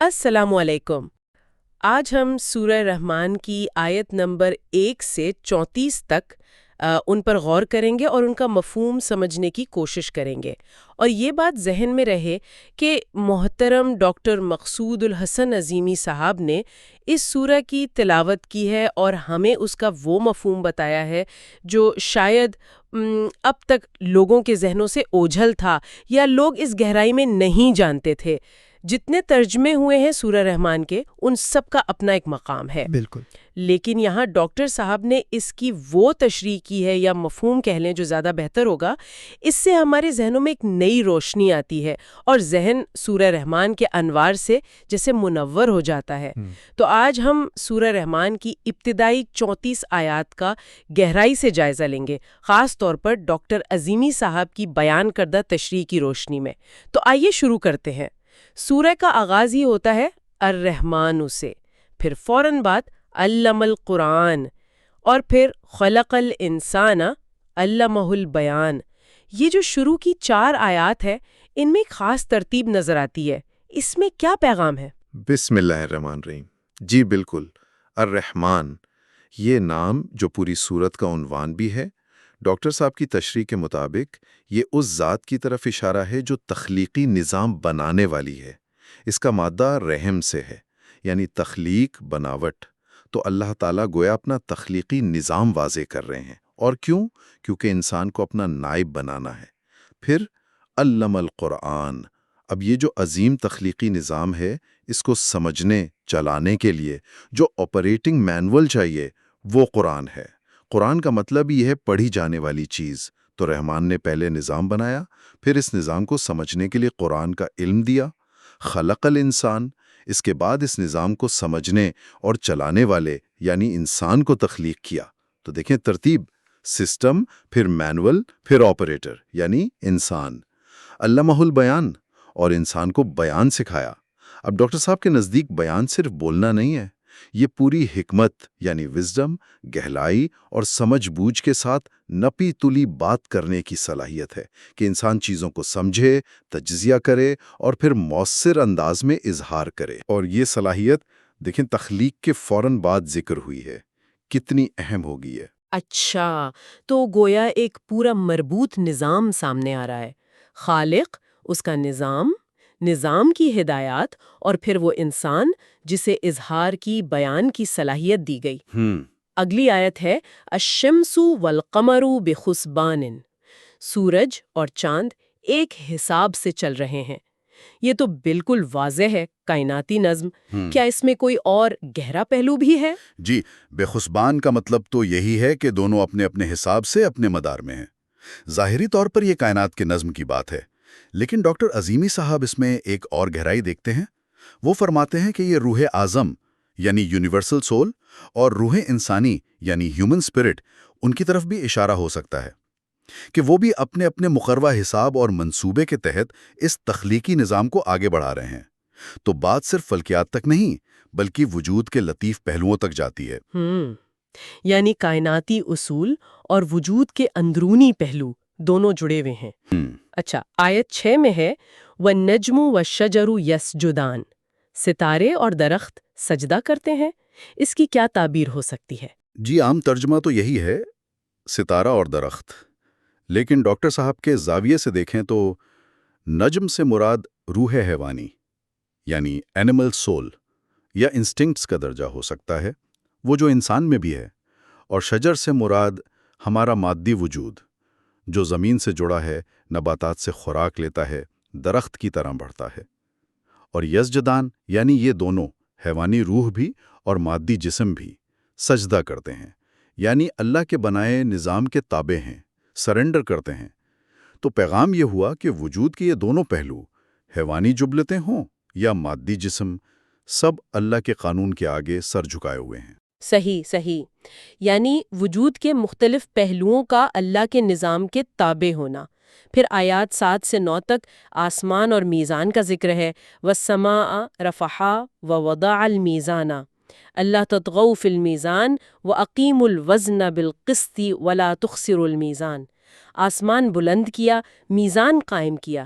السلام علیکم۔ آج ہم سورہ رحمان کی آیت نمبر 1 سے 34 تک ان پر غور کریں گے اور ان کا مفہوم سمجھنے کی کوشش کریں گے، اور یہ بات ذہن میں رہے کہ محترم ڈاکٹر مقصود الحسن عظیمی صاحب نے اس سورہ کی تلاوت کی ہے اور ہمیں اس کا وہ مفہوم بتایا ہے جو شاید اب تک لوگوں کے ذہنوں سے اوجھل تھا یا لوگ اس گہرائی میں نہیں جانتے تھے۔ جتنے ترجمے ہوئے ہیں سورہ رحمان کے، ان سب کا اپنا ایک مقام ہے، بالکل، لیکن یہاں ڈاکٹر صاحب نے اس کی وہ تشریح کی ہے یا مفہوم کہہ لیں جو زیادہ بہتر ہوگا۔ اس سے ہمارے ذہنوں میں ایک نئی روشنی آتی ہے اور ذہن سورہ رحمان کے انوار سے جیسے منور ہو جاتا ہے۔ تو آج ہم سورہ رحمان کی ابتدائی 34 آیات کا گہرائی سے جائزہ لیں گے، خاص طور پر ڈاکٹر عظیمی صاحب کی بیان کردہ تشریح کی روشنی میں۔ تو آئیے شروع کرتے ہیں۔ سورہ کا آغاز ہی ہوتا ہے الرحمن سے، پھر فوراً بعد علم القرآن، اور پھر خلق الانسان علمہ البیان۔ یہ جو شروع کی 4 آیات ہے، ان میں ایک خاص ترتیب نظر آتی ہے۔ اس میں کیا پیغام ہے؟ بسم اللہ الرحمن الرحیم۔ جی بالکل، الرحمن یہ نام جو پوری سورت کا عنوان بھی ہے، ڈاکٹر صاحب کی تشریح کے مطابق یہ اس ذات کی طرف اشارہ ہے جو تخلیقی نظام بنانے والی ہے۔ اس کا مادہ رحم سے ہے، یعنی تخلیق، بناوٹ۔ تو اللہ تعالیٰ گویا اپنا تخلیقی نظام واضح کر رہے ہیں، اور کیوں؟ کیونکہ انسان کو اپنا نائب بنانا ہے۔ پھر علم القرآن۔ اب یہ جو عظیم تخلیقی نظام ہے، اس کو سمجھنے، چلانے کے لیے جو آپریٹنگ مینول چاہیے، وہ قرآن ہے۔ قرآن کا مطلب یہ ہے پڑھی جانے والی چیز۔ تو رحمان نے پہلے نظام بنایا، پھر اس نظام کو سمجھنے کے لیے قرآن کا علم دیا۔ خلق الانسان، اس کے بعد اس نظام کو سمجھنے اور چلانے والے یعنی انسان کو تخلیق کیا۔ تو دیکھیں ترتیب، سسٹم، پھر مینول، پھر آپریٹر یعنی انسان۔ علمہ البیان، اور انسان کو بیان سکھایا۔ اب ڈاکٹر صاحب کے نزدیک بیان صرف بولنا نہیں ہے، یہ پوری حکمت یعنی وزڈم، گہرائی اور سمجھ بوجھ کے ساتھ نپی تلی بات کرنے کی صلاحیت ہے کہ انسان چیزوں کو سمجھے، تجزیہ کرے اور پھر مؤثر انداز میں اظہار کرے۔ اور یہ صلاحیت دیکھیں تخلیق کے فوراً بعد ذکر ہوئی ہے، کتنی اہم ہو گئی ہے۔ اچھا، تو گویا ایک پورا مربوط نظام سامنے آ رہا ہے۔ خالق، اس کا نظام کی ہدایات، اور پھر وہ انسان جسے اظہار کی، بیان کی صلاحیت دی گئی۔ اگلی آیت ہے الشمس والقمر بحسبان۔ سورج اور چاند ایک حساب سے چل رہے ہیں۔ یہ تو بالکل واضح ہے، کائناتی نظم۔ کیا اس میں کوئی اور گہرا پہلو بھی ہے؟ جی، بے خسبان کا مطلب تو یہی ہے کہ دونوں اپنے اپنے حساب سے اپنے مدار میں ہیں۔ ظاہری طور پر یہ کائنات کے نظم کی بات ہے، لیکن ڈاکٹر عظیمی صاحب اس میں ایک اور گہرائی دیکھتے ہیں۔ وہ فرماتے ہیں کہ یہ روح اعظم یعنی یونیورسل سول اور روح انسانی یعنی ہیومن اسپرٹ، ان کی طرف بھی اشارہ ہو سکتا ہے کہ وہ بھی اپنے اپنے مقررہ حساب اور منصوبے کے تحت اس تخلیقی نظام کو آگے بڑھا رہے ہیں۔ تو بات صرف فلکیات تک نہیں بلکہ وجود کے لطیف پہلوؤں تک جاتی ہے۔ یعنی کائناتی اصول اور وجود کے اندرونی پہلو دونوں جڑے ہوئے ہیں۔ اچھا، آیت 6 میں ہے وَالنَّجْمُ وَالشَّجَرُ يَسْجُدَانِ، ستارے اور درخت سجدہ کرتے ہیں۔ اس کی کیا تعبیر ہو سکتی ہے؟ جی، عام ترجمہ تو یہی ہے، ستارہ اور درخت، لیکن ڈاکٹر صاحب کے زاویے سے دیکھیں تو نجم سے مراد روح حیوانی یعنی اینیمل سول یا انسٹنکٹس کا درجہ ہو سکتا ہے، وہ جو انسان میں بھی ہے، اور شجر سے مراد ہمارا مادی وجود جو زمین سے جڑا ہے، نباتات سے خوراک لیتا ہے، درخت کی طرح بڑھتا ہے۔ اور یسجدان یعنی یہ دونوں، حیوانی روح بھی اور مادی جسم بھی، سجدہ کرتے ہیں، یعنی اللہ کے بنائے نظام کے تابع ہیں، سرنڈر کرتے ہیں۔ تو پیغام یہ ہوا کہ وجود کے یہ دونوں پہلو، حیوانی جبلتیں ہوں یا مادی جسم، سب اللہ کے قانون کے آگے سر جھکائے ہوئے ہیں۔ صحیح، یعنی وجود کے مختلف پہلوؤں کا اللہ کے نظام کے تابع ہونا۔ پھر آیات 7 سے 9 تک آسمان اور میزان کا ذکر ہے۔ وَالسَّمَاءَ رَفَعَهَا وَوَضَعَ الْمِيزَانَ أَلَّا تَطْغَوْا فِي الْمِيزَانِ وَأَقِيمُوا الْوَزْنَ بِالْقِسْطِ وَلَا تُخْسِرُوا الْمِيزَانَ۔ آسمان بلند کیا، میزان قائم کیا۔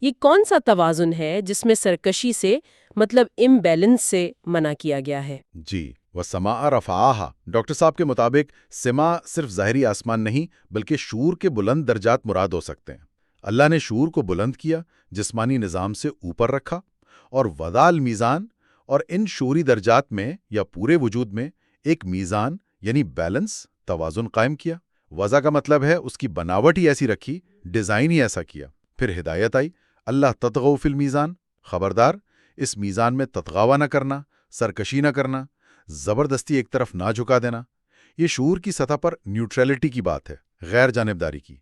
یہ کون سا توازن ہے جس میں سرکشی سے مطلب امبیلنس سے منع کیا گیا ہے۔ جی، وَالسَّمَاءَ رَفَعَهَا ڈاکٹر صاحب کے مطابق سما صرف ظاہری آسمان نہیں بلکہ شعور کے بلند درجات مراد ہو سکتے ہیں۔ اللہ نے شعور کو بلند کیا، جسمانی نظام سے اوپر رکھا، اور وضع المیزان، اور ان شعوری درجات میں یا پورے وجود میں ایک میزان یعنی بیلنس، توازن قائم کیا۔ وضع کا مطلب ہے اس کی بناوٹ ہی ایسی رکھی، ڈیزائن ہی ایسا کیا۔ پھر ہدایت آئی، اللہ تطغوا فی المیزان، خبردار اس میزان میں تطغاوا نہ کرنا، سرکشی نہ کرنا، زبردستی ایک طرف نہ جھکا دینا۔ یہ شعور کی سطح پر نیوٹریلٹی کی بات ہے، غیر جانبداری کی۔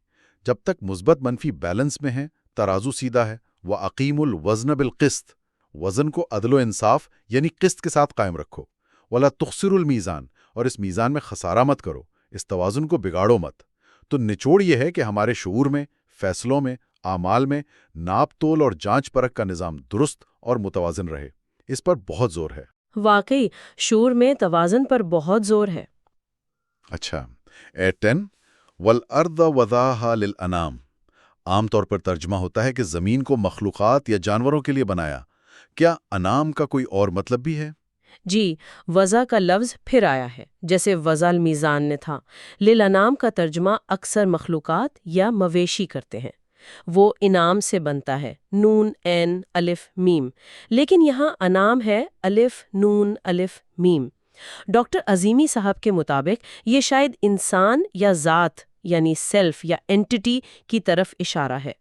جب تک مثبت منفی بیلنس میں ہے، ترازو سیدھا ہے، وَأَقِیمُوا الْوَزْنَ بِالْقِسْطِ، وزن کو عدل و انصاف یعنی قسط کے ساتھ قائم رکھو، وَلَا تُخْسِرُوا الْمِیزَان، اور اس میزان میں خسارہ مت کرو، اس توازن کو بگاڑو مت۔ تو نچوڑ یہ ہے کہ ہمارے شعور میں، فیصلوں میں، اعمال میں ناپ تول اور جانچ پرکھ کا نظام درست اور متوازن رہے، اس پر بہت زور ہے۔ واقعی شعور میں توازن پر بہت زور ہے۔ اچھا، 10 وَالْأَرْضَ وَضَعَهَا لِلْأَنَامِ عام طور پر ترجمہ ہوتا ہے کہ زمین کو مخلوقات یا جانوروں کے لیے بنایا۔ کیا انام کا کوئی اور مطلب بھی ہے؟ جی، وضع کا لفظ پھر آیا ہے، جیسے وضع المیزان نے تھا۔ للانام کا ترجمہ اکثر مخلوقات یا مویشی کرتے ہیں، وہ انعام سے بنتا ہے، نون عین الف میم، لیکن یہاں انعام ہے الف نون الف میم۔ ڈاکٹر عظیمی صاحب کے مطابق یہ شاید انسان یا ذات یعنی سیلف یا اینٹیٹی کی طرف اشارہ ہے۔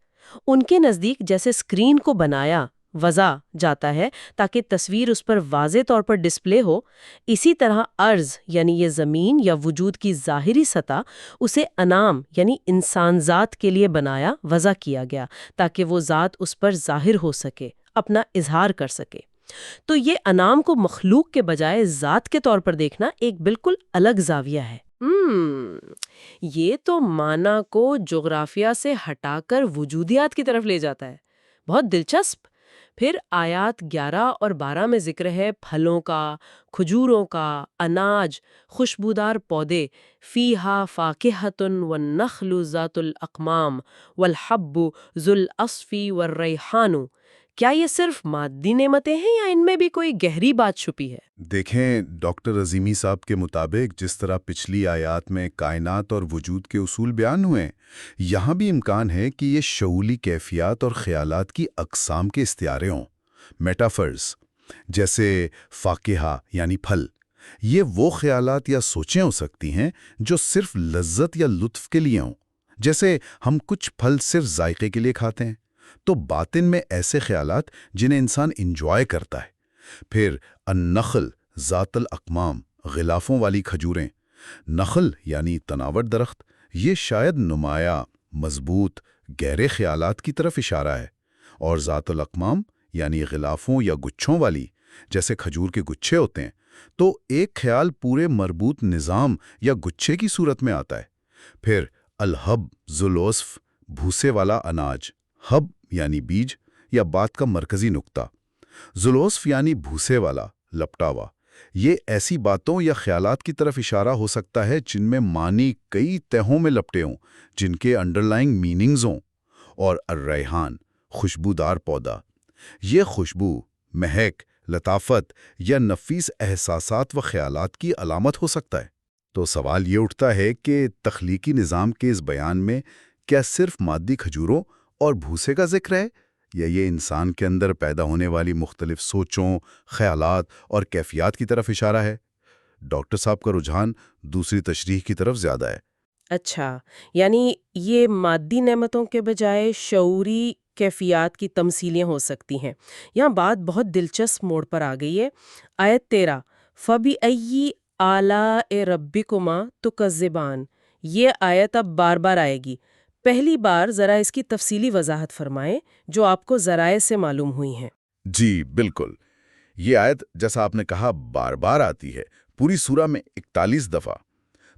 ان کے نزدیک جیسے اسکرین کو بنایا وضع جاتا ہے تاکہ تصویر اس پر واضح طور پر ڈسپلے ہو، اسی طرح ارض یعنی یہ زمین یا وجود کی ظاہری سطح اسے انعام یعنی انسان ذات کے لیے بنایا، وضع کیا گیا تاکہ وہ ذات اس پر ظاہر ہو سکے، اپنا اظہار کر سکے۔ تو یہ انعام کو مخلوق کے بجائے ذات کے طور پر دیکھنا ایک بالکل الگ زاویہ ہے۔ یہ تو معنی کو جغرافیہ سے ہٹا کر وجودیات کی طرف لے جاتا ہے، بہت دلچسپ۔ پھر آیات 11 اور 12 میں ذکر ہے پھلوں کا، کھجوروں کا، اناج، خوشبودار پودے، فیہا فاکہۃ والنخل ذات الاقمام والحب ذو العصف والریحان۔ کیا یہ صرف مادی نعمتیں ہیں یا ان میں بھی کوئی گہری بات چھپی ہے؟ دیکھیں، ڈاکٹر عظیمی صاحب کے مطابق جس طرح پچھلی آیات میں کائنات اور وجود کے اصول بیان ہوئے، یہاں بھی امکان ہے کہ یہ شعوری کیفیات اور خیالات کی اقسام کے استعارے ہوں، میٹافرز، جیسے فاکہہ یعنی پھل۔ یہ وہ خیالات یا سوچیں ہو سکتی ہیں جو صرف لذت یا لطف کے لیے ہوں، جیسے ہم کچھ پھل صرف ذائقے کے لیے کھاتے ہیں، تو باطن میں ایسے خیالات جنہیں انسان انجوائے کرتا ہے۔ پھر النخل ذات الاقمام، غلافوں والی کھجوریں۔ نخل یعنی تناور درخت، یہ شاید نمایاں، مضبوط، گہرے خیالات کی طرف اشارہ ہے۔ اور ذات الاقمام یعنی غلافوں یا گچھوں والی، جیسے کھجور کے گچھے ہوتے ہیں، تو ایک خیال پورے مربوط نظام یا گچھے کی صورت میں آتا ہے۔ پھر الحب ذو العصف، بھوسے والا اناج۔ حب یعنی بیج یا بات کا مرکزی نقطہ، ذو العصف یعنی بھوسے والا، لپٹا ہوا۔ یہ ایسی باتوں یا خیالات کی طرف اشارہ ہو سکتا ہے جن میں معنی کئی تہوں میں لپٹے ہوں، جن کے انڈرلائنگ میننگز ہوں۔ اور الریحان، خوشبودار پودا، یہ خوشبو، مہک، لطافت یا نفیس احساسات و خیالات کی علامت ہو سکتا ہے۔ تو سوال یہ اٹھتا ہے کہ تخلیقی نظام کے اس بیان میں کیا صرف مادی کھجوروں اور بھوسے کا ذکر ہے، یا یہ انسان کے اندر پیدا ہونے والی مختلف سوچوں، خیالات اور کیفیات کی طرف اشارہ ہے؟ ڈاکٹر صاحب کا رجحان دوسری تشریح کی طرف زیادہ ہے۔ اچھا، یعنی یہ مادی نعمتوں کے بجائے شعوری کیفیات کی تمثیلیں ہو سکتی ہیں۔ یہاں بات بہت دلچسپ موڑ پر آ گئی ہے۔ آیت 13 فَبِأَيِّ آلَاءِ رَبِّكُمَا تُكَذِّبَانِ، یہ آیت اب بار بار آئے گی۔ پہلی بار ذرا اس کی تفصیلی وضاحت فرمائیں جو آپ کو ذرائع سے معلوم ہوئی ہیں۔ جی بالکل، یہ آیت جیسا آپ نے کہا بار بار آتی ہے، پوری سورہ میں 41 دفعہ۔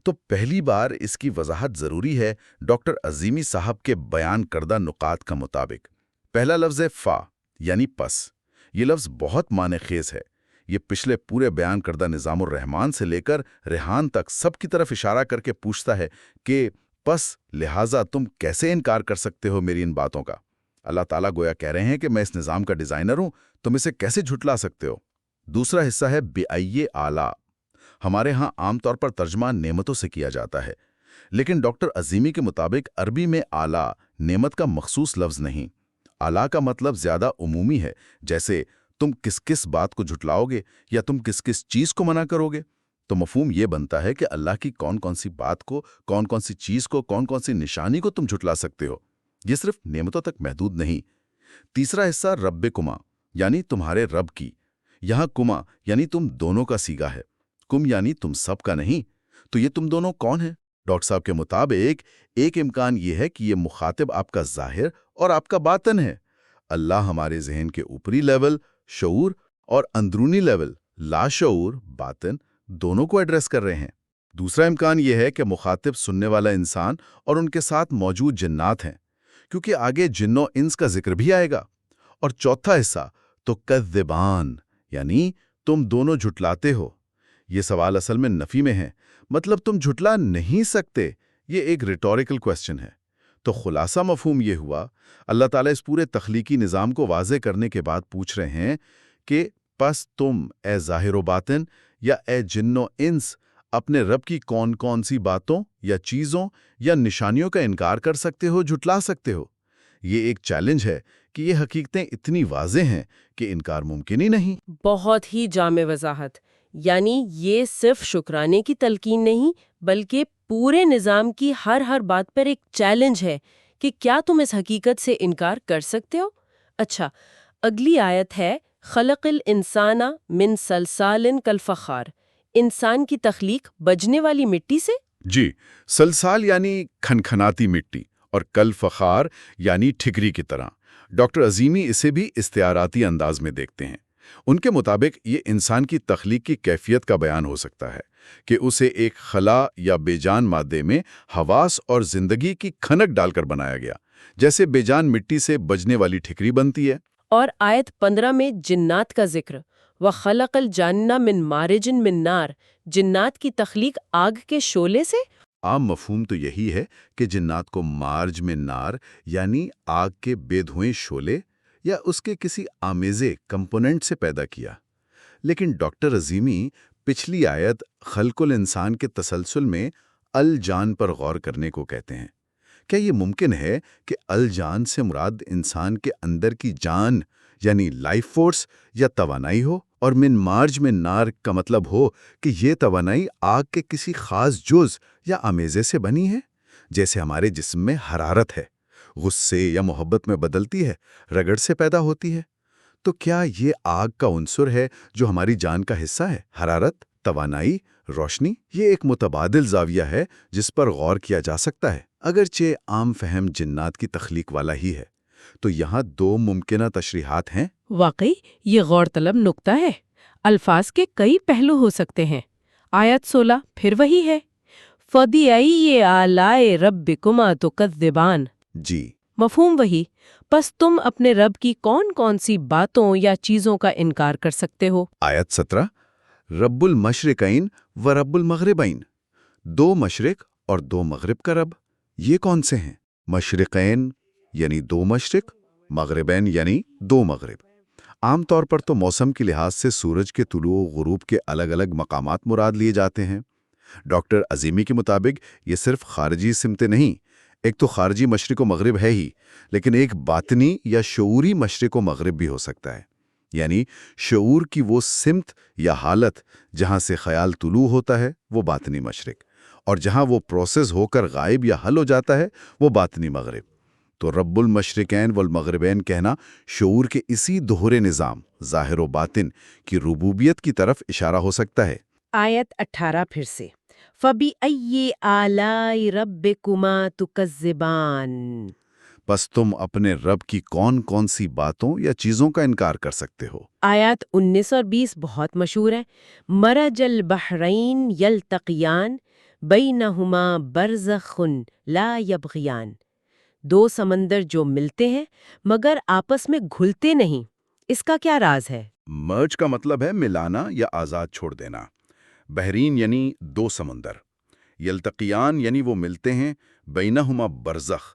تو پہلی بار اس کی وضاحت ضروری ہے ڈاکٹر عظیمی صاحب کے بیان کردہ نقاط کا مطابق۔ پہلا لفظ ہے فا یعنی پس۔ یہ لفظ بہت معنی خیز ہے۔ یہ پچھلے پورے بیان کردہ نظام الرحمن سے لے کر ریحان تک سب کی طرف اشارہ کر کے پوچھتا ہے کہ پس لہٰذا تم کیسے انکار کر سکتے ہو میری ان باتوں کا۔ اللہ تعالیٰ گویا کہہ رہے ہیں کہ میں اس نظام کا ڈیزائنر ہوں، تم اسے کیسے جھٹلا سکتے ہو؟ دوسرا حصہ ہے بِأَيِّ آلَا۔ ہمارے ہاں عام طور پر ترجمہ نعمتوں سے کیا جاتا ہے، لیکن ڈاکٹر عظیمی کے مطابق عربی میں آلہ نعمت کا مخصوص لفظ نہیں۔ آلہ کا مطلب زیادہ عمومی ہے، جیسے تم کس کس بات کو جھٹلاؤ گے یا تم کس کس چیز کو منع کرو گے۔ تو مفہوم یہ بنتا ہے کہ اللہ کی کون کون سی بات کو، کون کون سی چیز کو، کون کون سی نشانی کو تم جھٹلا سکتے ہو۔ یہ صرف نعمتوں تک محدود نہیں۔ تیسرا حصہ رب کما یعنی تمہارے رب کی۔ یہاں کما یعنی تم دونوں کا سیگا ہے، کم یعنی تم سب کا نہیں۔ تو یہ تم دونوں کون ہیں؟ ڈاکٹر صاحب کے مطابق ایک امکان یہ ہے کہ یہ مخاطب آپ کا ظاہر اور آپ کا باطن ہے۔ اللہ ہمارے ذہن کے اوپری لیول شعور اور اندرونی لیول لاشعور باطن دونوں کو ایڈریس کر رہے ہیں۔ دوسرا امکان یہ ہے کہ مخاطب سننے والا انسان اور ان کے ساتھ موجود جنات ہیں، کیونکہ آگے جن و انس کا ذکر بھی آئے گا۔ اور چوتھا حصہ تو کذبان یعنی تم دونوں جھٹلاتے ہو۔ یہ سوال اصل میں نفی میں ہے، مطلب تم جھٹلا نہیں سکتے۔ یہ ایک ریٹوریکل کوسچن ہے۔ تو خلاصہ مفہوم یہ ہوا، اللہ تعالیٰ اس پورے تخلیقی نظام کو واضح کرنے کے بعد پوچھ رہے ہیں کہ پس تم اے ظاہر و باطن یا اے جن و انس اپنے رب کی کون کون سی باتوں یا چیزوں یا نشانیوں کا انکار کر سکتے ہو، جھٹلا سکتے ہو؟ یہ ایک چیلنج ہے کہ یہ حقیقتیں اتنی واضح ہیں کہ انکار ممکن ہی نہیں۔ بہت ہی جامع وضاحت۔ یعنی یہ صرف شکرانے کی تلقین نہیں، بلکہ پورے نظام کی ہر بات پر ایک چیلنج ہے کہ کیا تم اس حقیقت سے انکار کر سکتے ہو؟ اچھا، اگلی آیت ہے خلق الانسان من صلصال کالفخار، انسان کی تخلیق بجنے والی مٹی سے؟ جی، سلسال یعنی کھنکھناتی مٹی اور کل فخار یعنی ٹھکری کی طرح۔ ڈاکٹر عظیمی اسے بھی استعاراتی انداز میں دیکھتے ہیں۔ ان کے مطابق یہ انسان کی تخلیق کی کیفیت کا بیان ہو سکتا ہے کہ اسے ایک خلا یا بے جان مادے میں حواس اور زندگی کی کھنک ڈال کر بنایا گیا، جیسے بے جان مٹی سے بجنے والی ٹھکری بنتی ہے۔ اور آیت 15 میں جنات کا ذکر، وَخَلَقَ الْجَانَّ مِن مَارِجٍ مِن نَار، جنات کی تخلیق آگ کے شعلے سے؟ عام مفہوم تو یہی ہے کہ جنات کو مارج میں نار یعنی آگ کے بے دھوئیں شعلے یا اس کے کسی آمیزے کمپوننٹ سے پیدا کیا۔ لیکن ڈاکٹر عظیمی پچھلی آیت خلق الانسان کے تسلسل میں الجان پر غور کرنے کو کہتے ہیں۔ کیا یہ ممکن ہے کہ الجان سے مراد انسان کے اندر کی جان یعنی لائف فورس یا توانائی ہو، اور من مارج میں نار کا مطلب ہو کہ یہ توانائی آگ کے کسی خاص جز یا آمیزے سے بنی ہے؟ جیسے ہمارے جسم میں حرارت ہے، غصے یا محبت میں بدلتی ہے، رگڑ سے پیدا ہوتی ہے۔ تو کیا یہ آگ کا عنصر ہے جو ہماری جان کا حصہ ہے؟ حرارت، توانائی، روشنی، یہ ایک متبادل زاویہ ہے جس پر غور کیا جا سکتا ہے، اگرچہ عام فہم جنات کی تخلیق والا ہی ہے۔ تو یہاں دو ممکنہ تشریحات ہیں۔ واقعی یہ غور طلب نکتہ ہے۔ الفاظ کے کئی پہلو ہو سکتے ہیں۔ آیت 16 پھر وہی ہے، فَبِأَيِّ آلَاءِ رَبِّكُمَا تُكَذِّبَانِ، جی، مفہوم وہی، پس تم اپنے رب کی کون کون سی باتوں یا چیزوں کا انکار کر سکتے ہو؟ آیت 17 رب المشرقین و رب المغربین، دو مشرق اور دو مغرب کا رب۔ یہ کون سے ہیں؟ مشرقین یعنی دو مشرق، مغربین یعنی دو مغرب۔ عام طور پر تو موسم کے لحاظ سے سورج کے طلوع و غروب کے الگ الگ مقامات مراد لیے جاتے ہیں۔ ڈاکٹر عظیمی کے مطابق یہ صرف خارجی سمتیں نہیں، ایک تو خارجی مشرق و مغرب ہے ہی، لیکن ایک باطنی یا شعوری مشرق و مغرب بھی ہو سکتا ہے، یعنی شعور کی وہ سمت یا حالت جہاں سے خیال طلوع ہوتا ہے وہ باطنی مشرق، اور جہاں وہ پروسیس ہو کر غائب یا حل ہو جاتا ہے وہ باطنی مغرب۔ تو رب المشرقین والمغربین کہنا شعور کے اسی دوہرے نظام ظاہر و باطن کی ربوبیت کی طرف اشارہ ہو سکتا ہے۔ آیت 18 پھر سے، فَبِأَيِّ آلَاءِ رَبِّكُمَا تُكَذِّبَانِ، بس تم اپنے رب کی کون کون سی باتوں یا چیزوں کا انکار کر سکتے ہو؟ آیات 19 اور 20 بہت مشہور ہیں۔ مرج البحرین یلتقیان بینہما برزخ لا یبغیان، دو سمندر جو ملتے ہیں مگر آپس میں گھلتے نہیں، اس کا کیا راز ہے؟ مرج کا مطلب ہے ملانا یا آزاد چھوڑ دینا۔ بحرین یعنی دو سمندر، یلتقیان یعنی وہ ملتے ہیں، بینہما برزخ،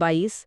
22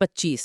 25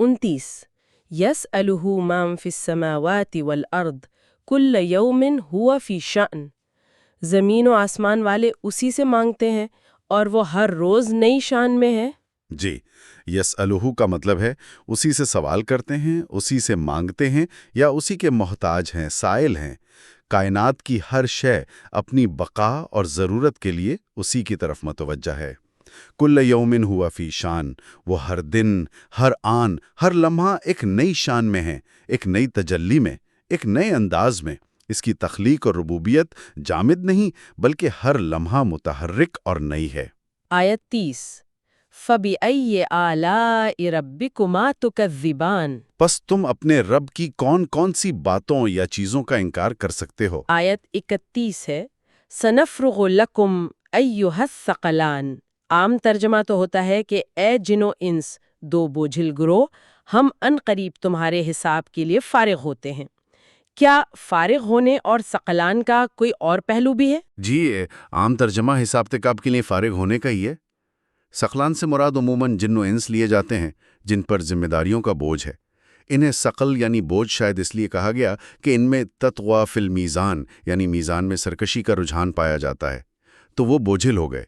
29 یسألہ من فی السماوات والارض کل یوم ہوا فی شأن، زمین و آسمان والے اسی سے مانگتے ہیں اور وہ ہر روز نئی شان میں ہے۔ جی، یسألہ کا مطلب ہے اسی سے سوال کرتے ہیں، اسی سے مانگتے ہیں یا اسی کے محتاج ہیں، سائل ہیں۔ کائنات کی ہر شے اپنی بقا اور ضرورت کے لیے اسی کی طرف متوجہ ہے۔ کل یومن ہوا فی شان، وہ ہر دن، ہر آن، ہر لمحہ ایک نئی شان میں ہے، ایک نئی تجلی میں، ایک نئے انداز میں۔ اس کی تخلیق اور ربوبیت جامد نہیں بلکہ ہر لمحہ متحرک اور نئی ہے۔ آیت 30 فَبِأَيِّ آلَاءِ رَبِّكُمَا تُكَذِّبَانِ، پس تم اپنے رب کی کون کون سی باتوں یا چیزوں کا انکار کر سکتے ہو؟ آیت 31 ہے سَنَفْرُغُ لَكُمْ أَيُّهَا الثَّقَلَانِ، عام ترجمہ تو ہوتا ہے کہ اے جن و انس دو بوجھل گروہ، ہم ان قریب تمہارے حساب کے لیے فارغ ہوتے ہیں۔ کیا فارغ ہونے اور ثقلان کا کوئی اور پہلو بھی ہے؟ جی، عام ترجمہ حساب کتاب کے لیے فارغ ہونے کا ہی ہے۔ ثقلان سے مراد عموماً جن و انس لیے جاتے ہیں جن پر ذمہ داریوں کا بوجھ ہے۔ انہیں ثقل یعنی بوجھ شاید اس لیے کہا گیا کہ ان میں تطغیٰ فی المیزان یعنی میزان میں سرکشی کا رجحان پایا جاتا ہے، تو وہ بوجھل ہو گئے۔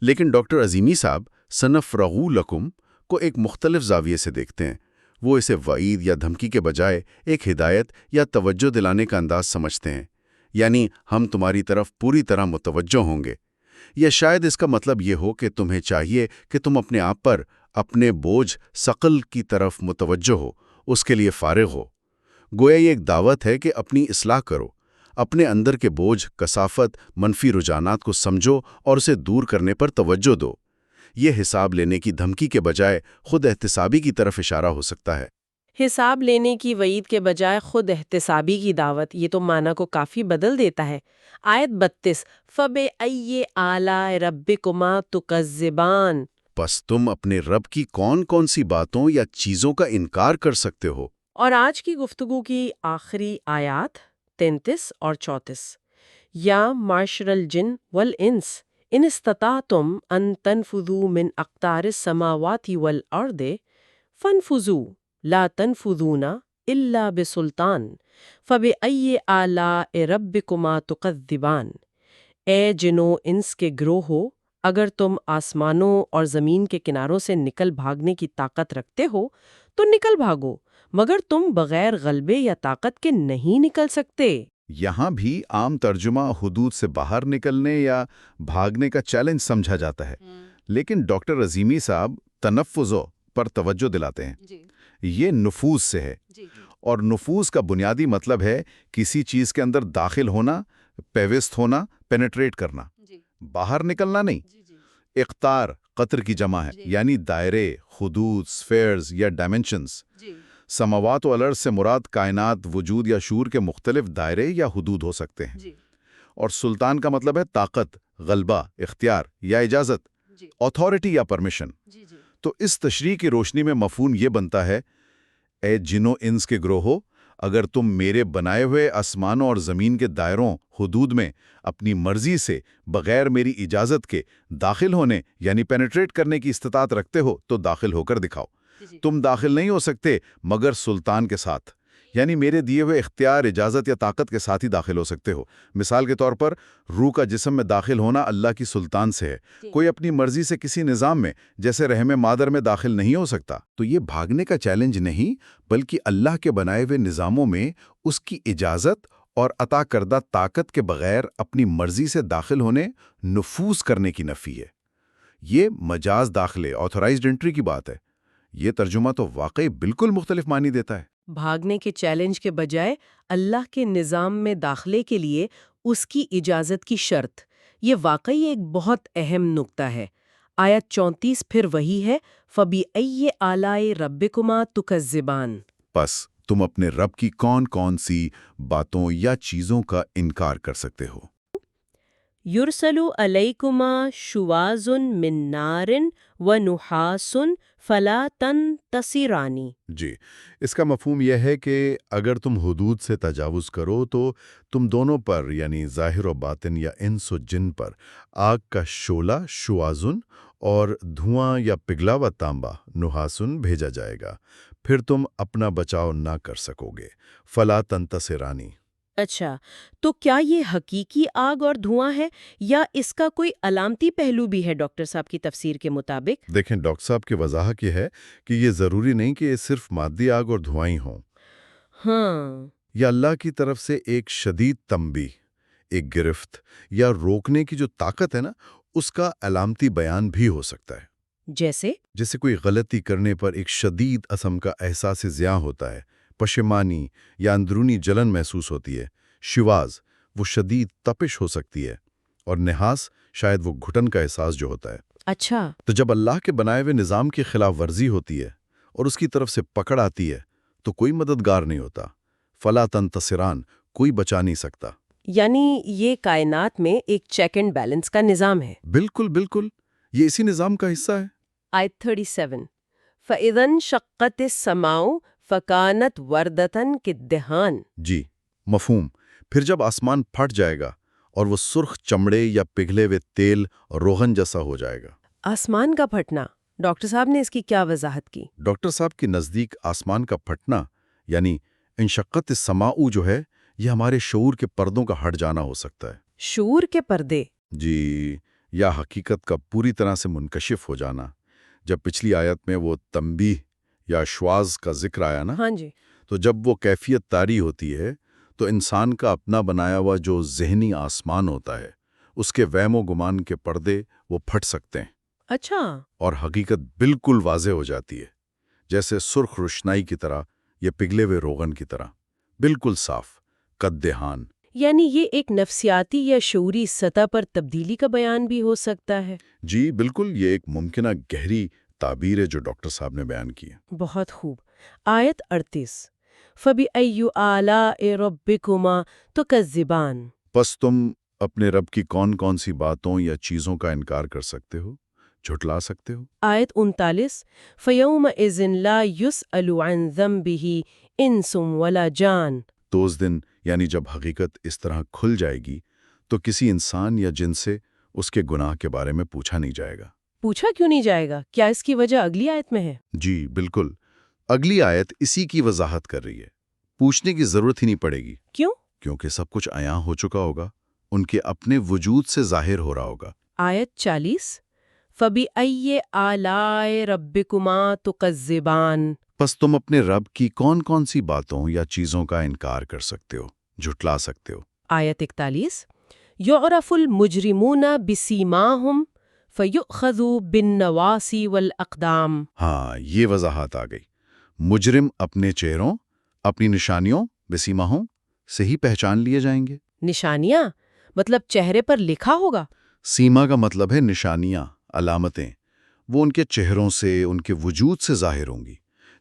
لیکن ڈاکٹر عظیمی صاحب سنفرغو لکم کو ایک مختلف زاویے سے دیکھتے ہیں۔ وہ اسے وعید یا دھمکی کے بجائے ایک ہدایت یا توجہ دلانے کا انداز سمجھتے ہیں، یعنی ہم تمہاری طرف پوری طرح متوجہ ہوں گے۔ یا شاید اس کا مطلب یہ ہو کہ تمہیں چاہیے کہ تم اپنے آپ پر، اپنے بوجھ ثقل کی طرف متوجہ ہو، اس کے لیے فارغ ہو۔ گویا یہ ایک دعوت ہے کہ اپنی اصلاح کرو، اپنے اندر کے بوجھ، کثافت، منفی رجحانات کو سمجھو اور اسے دور کرنے پر توجہ دو۔ یہ حساب لینے کی دھمکی کے بجائے خود احتسابی کی طرف اشارہ ہو سکتا ہے۔ حساب لینے کی وعید کے بجائے خود احتسابی کی دعوت، یہ تو معنی کو کافی بدل دیتا ہے۔ آیت 32 فَبِأَيِّ آلَاءِ رَبِّكُمَا تُكَذِّبَانِ، پس تم اپنے رب کی کون کون سی باتوں یا چیزوں کا انکار کر سکتے ہو؟ اور آج کی گفتگو کی آخری آیات 33 اور 34 یا معشر الجن والانس ان استطعتم ان تنفذوا من اقطار السماوات والارض فانفذوا لا تنفذون الا بسلطان فبأي آلاء ربكما تكذبان، اے جنو انس کے گروہ ہو، اگر تم آسمانوں اور زمین کے کناروں سے نکل بھاگنے کی طاقت رکھتے ہو تو نکل بھاگو، مگر تم بغیر غلبے یا طاقت کے نہیں نکل سکتے۔ یہاں بھی عام ترجمہ حدود سے باہر نکلنے یا بھاگنے کا چیلنج سمجھا جاتا ہے، لیکن ڈاکٹر عظیمی صاحب تنفذ پر توجہ دلاتے ہیں۔ یہ نفوذ سے ہے، اور نفوذ کا بنیادی مطلب ہے کسی چیز کے اندر داخل ہونا، پیوست ہونا، پینیٹریٹ کرنا، باہر نکلنا نہیں۔ اقطار قطر کی جمع ہے، یعنی دائرے، حدود، سفیئرز یا ڈائمنشنز۔ سماوات و الارض سے مراد کائنات، وجود یا شعور کے مختلف دائرے یا حدود ہو سکتے ہیں۔ اور سلطان کا مطلب ہے طاقت، غلبہ، اختیار یا اجازت، اتھارٹی یا پرمیشن۔ تو اس تشریح کی روشنی میں مفہوم یہ بنتا ہے، اے جنو انس کے گروہو، اگر تم میرے بنائے ہوئے آسمانوں اور زمین کے دائروں، حدود میں اپنی مرضی سے بغیر میری اجازت کے داخل ہونے یعنی پینیٹریٹ کرنے کی استطاعت رکھتے ہو تو داخل ہو کر دکھاؤ۔ تم داخل نہیں ہو سکتے مگر سلطان کے ساتھ، یعنی میرے دیے ہوئے اختیار، اجازت یا طاقت کے ساتھ ہی داخل ہو سکتے ہو۔ مثال کے طور پر روح کا جسم میں داخل ہونا اللہ کی سلطان سے ہے۔ کوئی اپنی مرضی سے کسی نظام میں جیسے رحم مادر میں داخل نہیں ہو سکتا۔ تو یہ بھاگنے کا چیلنج نہیں بلکہ اللہ کے بنائے ہوئے نظاموں میں اس کی اجازت اور عطا کردہ طاقت کے بغیر اپنی مرضی سے داخل ہونے، نفوذ کرنے کی نفی ہے۔ یہ مجاز داخلے، آتھورائزڈ انٹری کی بات ہے۔ یہ ترجمہ تو واقعی بالکل مختلف معنی دیتا ہے۔ بھاگنے کے چیلنج کے بجائے اللہ کے نظام میں داخلے کے لیے اس کی اجازت کی شرط، یہ واقعی ایک بہت اہم نکتہ ہے۔ آیت 34 پھر وہی ہے، فَبِأَيِّ آلَاءِ رَبِّكُمَا تُكَذِّبَانِ، پس تم اپنے رب کی کون کون سی باتوں یا چیزوں کا انکار کر سکتے ہو؟ یُرْسَلُ عَلَيْكُمَا شُوَاظٌ مِّن نَارٍ وَنُحَاسٌ فَلَا تَنتَصِرَانِ۔ جی، اس کا مفہوم یہ ہے کہ اگر تم حدود سے تجاوز کرو تو تم دونوں پر یعنی ظاہر و باطن یا انس و جن پر آگ کا شعلہ شوازن اور دھواں یا پگھلا ہوا تانبا نحاسن بھیجا جائے گا۔ پھر تم اپنا بچاؤ نہ کر سکوگے، فلا تنتصرانی۔ اچھا، تو کیا یہ حقیقی آگ اور دھواں ہے یا اس کا کوئی علامتی پہلو بھی ہے ڈاکٹر صاحب کی تفسیر کے مطابق؟ دیکھیں ڈاکٹر صاحب کی وضاحت یہ ہے کہ یہ ضروری نہیں کہ یہ صرف مادی آگ اور دھواں ہی ہوں۔ ہاں، یہ اللہ کی طرف سے ایک شدید تنبیہ، ایک گرفت یا روکنے کی جو طاقت ہے نا، اس کا علامتی بیان بھی ہو سکتا ہے۔ جیسے کوئی غلطی کرنے پر ایک شدید عصم کا احساس زیاں ہوتا ہے، پشیمانی یا اندرونی جلن محسوس ہوتی ہے، شواز وہ شدید تپش ہو سکتی ہے، اور نحاس شاید وہ گھٹن کا احساس جو ہوتا ہے۔ اچھا، تو جب اللہ کے بنائے ہوئے نظام کی خلاف ورزی ہوتی ہے اور اس کی طرف سے پکڑ آتی ہے تو کوئی مددگار نہیں ہوتا، فلا تنتصران، کوئی بچا نہیں سکتا۔ یعنی یہ کائنات میں ایک چیک اینڈ بیلنس کا نظام ہے۔ بالکل بالکل، یہ اسی نظام کا حصہ ہے۔ آیت 37 فَإِذَا انشَقَّتِ السَّمَاءُ فَكَانَتْ وَرْدَةً كَالدِّهَانِ۔ جی مفہوم، پھر جب آسمان پھٹ جائے گا اور وہ سرخ چمڑے یا پگھلے ہوئے تیل روغن جیسا ہو جائے گا۔ آسمان کا پھٹنا، ڈاکٹر صاحب نے اس کی کیا وضاحت کی؟ ڈاکٹر صاحب کے نزدیک آسمان کا پھٹنا یعنی انشقت السماء جو ہے، یہ ہمارے شعور کے پردوں کا ہٹ جانا ہو سکتا ہے۔ شعور کے پردے؟ جی، یا حقیقت کا پوری طرح سے منکشف ہو جانا۔ جب پچھلی آیت میں وہ تنبیہ یا شواز کا ذکر آیا نا، ہاں جی، تو جب وہ کیفیت طاری ہوتی ہے تو انسان کا اپنا بنایا ہوا جو ذہنی آسمان ہوتا ہے، اس کے وہم و گمان کے پردے وہ پھٹ سکتے ہیں، اچھا، اور حقیقت بالکل واضح ہو جاتی ہے، جیسے سرخ روشنائی کی طرح یا پگھلے ہوئے روغن کی طرح، بالکل صاف، قد-دہان۔ یعنی یہ ایک نفسیاتی یا شعوری سطح پر تبدیلی کا بیان بھی ہو سکتا ہے۔ جی بالکل، یہ ایک ممکنہ گہری تعبیر ہے جو ڈاکٹر صاحب نے بیان کی ہے۔ بہت خوب۔ آیت 38 فَبِأَيِّ آلَاءِ رَبِّكُمَا تُكَذِّبَانِ۔ پس تم اپنے رب کی کون کون سی باتوں یا چیزوں کا انکار کر سکتے ہو، جھٹلا سکتے ہو؟ آیت 39 فَيَوْمَئِذٍ لَا يُسْأَلُ عَنْ ذَنبِهِ إِنسٌ وَلَا جَانٌ۔ تو اس دن یعنی جب حقیقت اس طرح کھل جائے گی تو کسی انسان یا جن سے اس کے گناہ کے بارے میں پوچھا نہیں جائے گا۔ پوچھا کیوں نہیں جائے گا؟ کیا اس کی وجہ اگلی آیت میں ہے؟ جی بالکل، اگلی آیت اسی کی وضاحت کر رہی ہے۔ پوچھنے کی ضرورت ہی نہیں پڑے گی۔ کیوں؟ کیونکہ سب کچھ عیاں ہو چکا ہوگا، ان کے اپنے وجود سے ظاہر ہو رہا ہوگا۔ آیت 40 فَبِأَيِّ آلَاءِ رَبِّكُمَا تُكَذِّبَانِ۔ پس تم اپنے رب کی کون کون سی باتوں یا چیزوں کا انکار کر سکتے ہو، جھٹلا سکتے ہو؟ آیت 41 يُعْرَفُ الْمُجْرِمُونَ بِسِیمَاهُمْ فَيُؤْخَذُوا بِالنَّوَاصِي وَالْأَقْدَامِ۔ ہاں، یہ وضاحت آ گئی۔ مجرم اپنے چہروں، اپنی نشانیوں بسیماہوں سے ہی پہچان لیے جائیں گے۔ نشانیاں مطلب چہرے پر لکھا ہوگا؟ سیما کا مطلب ہے نشانیاں، علامتیں۔ وہ ان کے چہروں سے، ان کے وجود سے ظاہر ہوں گی۔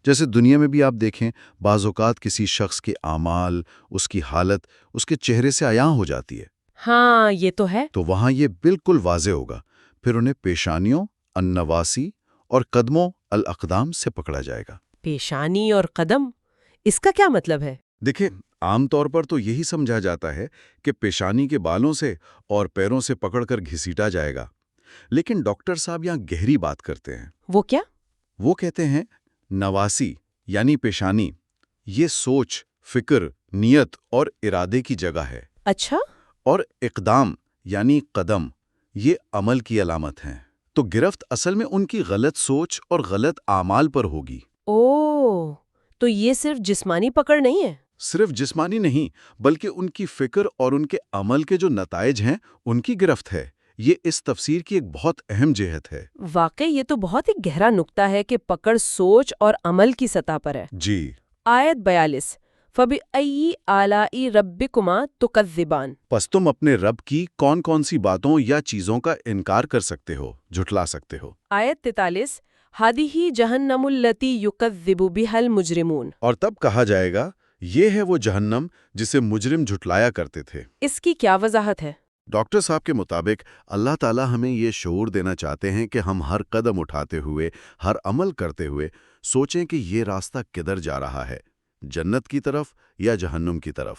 جیسے دنیا میں بھی آپ دیکھیں، بعض اوقات کسی شخص کے اعمال، اس کی حالت، اس کے چہرے سے عیاں ہو جاتی ہے۔ ہاں، یہ تو ہے۔ تو وہاں یہ بالکل واضح ہوگا۔ پھر انہیں پیشانیوں، النواسی اور قدموں، الاقدام سے پکڑا جائے گا۔ پیشانی اور قدم، اس کا کیا مطلب ہے؟ دیکھیں، عام طور پر تو یہی سمجھا جاتا ہے کہ پیشانی کے بالوں سے اور پیروں سے پکڑ کر گھسیٹا جائے گا، لیکن ڈاکٹر صاحب یہاں گہری بات کرتے ہیں۔ وہ کیا؟ وہ کہتے ہیں نواسی یعنی پیشانی، یہ سوچ، فکر، نیت اور ارادے کی جگہ ہے، اچھا، اور اقدام یعنی قدم، یہ عمل کی علامت ہیں۔ تو گرفت اصل میں ان کی غلط سوچ اور غلط اعمال پر ہوگی۔ اوہ، تو یہ صرف جسمانی پکڑ نہیں ہے؟ صرف جسمانی نہیں، بلکہ ان کی فکر اور ان کے عمل کے جو نتائج ہیں ان کی گرفت ہے۔ یہ اس تفسیر کی ایک بہت اہم جہت ہے۔ واقعی یہ تو بہت ہی گہرا نقطہ ہے کہ پکڑ سوچ اور عمل کی سطح پر ہے۔ جی، آیت 42 فَبِأَيِّ آلَاءِ رَبِّكُمَا تُكَذِّبَانِ۔ پس تم اپنے رب کی کون کون سی باتوں یا چیزوں کا انکار کر سکتے ہو، جھٹلا سکتے ہو؟ آیت 43 هَذِهِ جَهَنَّمُ الَّتِي يُكَذِّبُ بِهَا الْمُجْرِمُونَ۔ اور تب کہا جائے گا، یہ ہے وہ جہنم جسے مجرم جھٹلایا کرتے تھے۔ اس کی کیا وضاحت ہے؟ ڈاکٹر صاحب کے مطابق اللہ تعالیٰ ہمیں یہ شعور دینا چاہتے ہیں کہ ہم ہر قدم اٹھاتے ہوئے، ہر عمل کرتے ہوئے سوچیں کہ یہ راستہ کدھر جا رہا ہے، جنت کی طرف یا جہنم کی طرف۔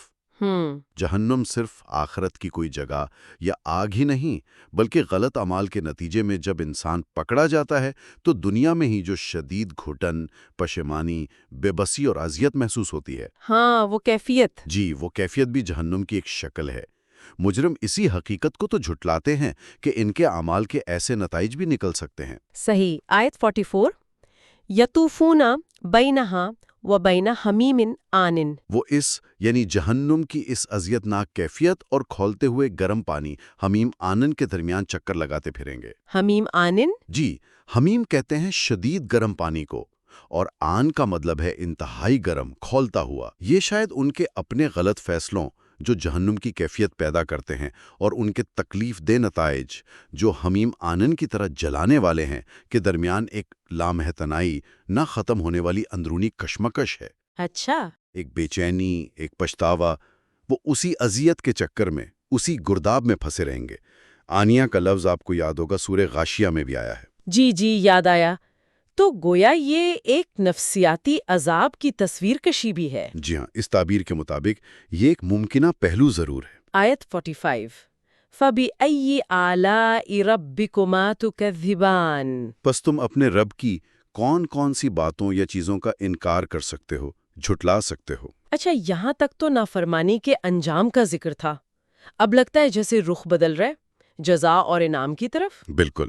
جہنم صرف آخرت کی کوئی جگہ یا آگ ہی نہیں، بلکہ غلط اعمال کے نتیجے میں جب انسان پکڑا جاتا ہے تو دنیا میں ہی جو شدید گھٹن، پشیمانی، بے بسی اور اذیت محسوس ہوتی ہے، ہاں، وہ کیفیت. جی وہ کیفیت بھی جہنم کی ایک شکل ہے۔ مجرم اسی حقیقت کو تو جھٹلاتے ہیں کہ ان کے اعمال کے ایسے نتائج بھی نکل سکتے ہیں۔ صحیح. آیت 44 یطوفون بینہا و بین حمیم آن. وہ یعنی جہنم کی اس اذیت ناک کیفیت اور کھولتے ہوئے گرم پانی حمیم آنن کے درمیان چکر لگاتے پھریں گے۔ حمیم آنن. جی، حمیم کہتے ہیں شدید گرم پانی کو، اور آن کا مطلب ہے انتہائی گرم، کھولتا ہوا۔ یہ شاید ان کے اپنے غلط فیصلوں جو جہنم کی کیفیت پیدا کرتے ہیں اور ان کے تکلیف دہ نتائج جو حمیم آنن کی طرح جلانے والے ہیں کے درمیان ایک لامحتنائی نہ ختم ہونے والی اندرونی کشمکش ہے۔ اچھا. ایک بے چینی، ایک پچھتاوا، وہ اسی اذیت کے چکر میں، اسی گرداب میں پھنسے رہیں گے۔ آنیہ کا لفظ آپ کو یاد ہوگا سورہ غاشیہ میں بھی آیا ہے۔ جی جی، یاد آیا. تو گویا یہ ایک نفسیاتی عذاب کی تصویر کشی بھی ہے. جی ہاں، اس تعبیر کے مطابق یہ ایک ممکنہ پہلو ضرور ہے۔ آیت 45 فَبِأَيِّ آلَاءِ رَبِّكُمَا تُكَذِّبَانِ. پس تم اپنے رب کی کون کون سی باتوں یا چیزوں کا انکار کر سکتے ہو، جھٹلا سکتے ہو؟ اچھا، یہاں تک تو نافرمانی کے انجام کا ذکر تھا. اب لگتا ہے جیسے رخ بدل رہے جزا اور انعام کی طرف. بالکل۔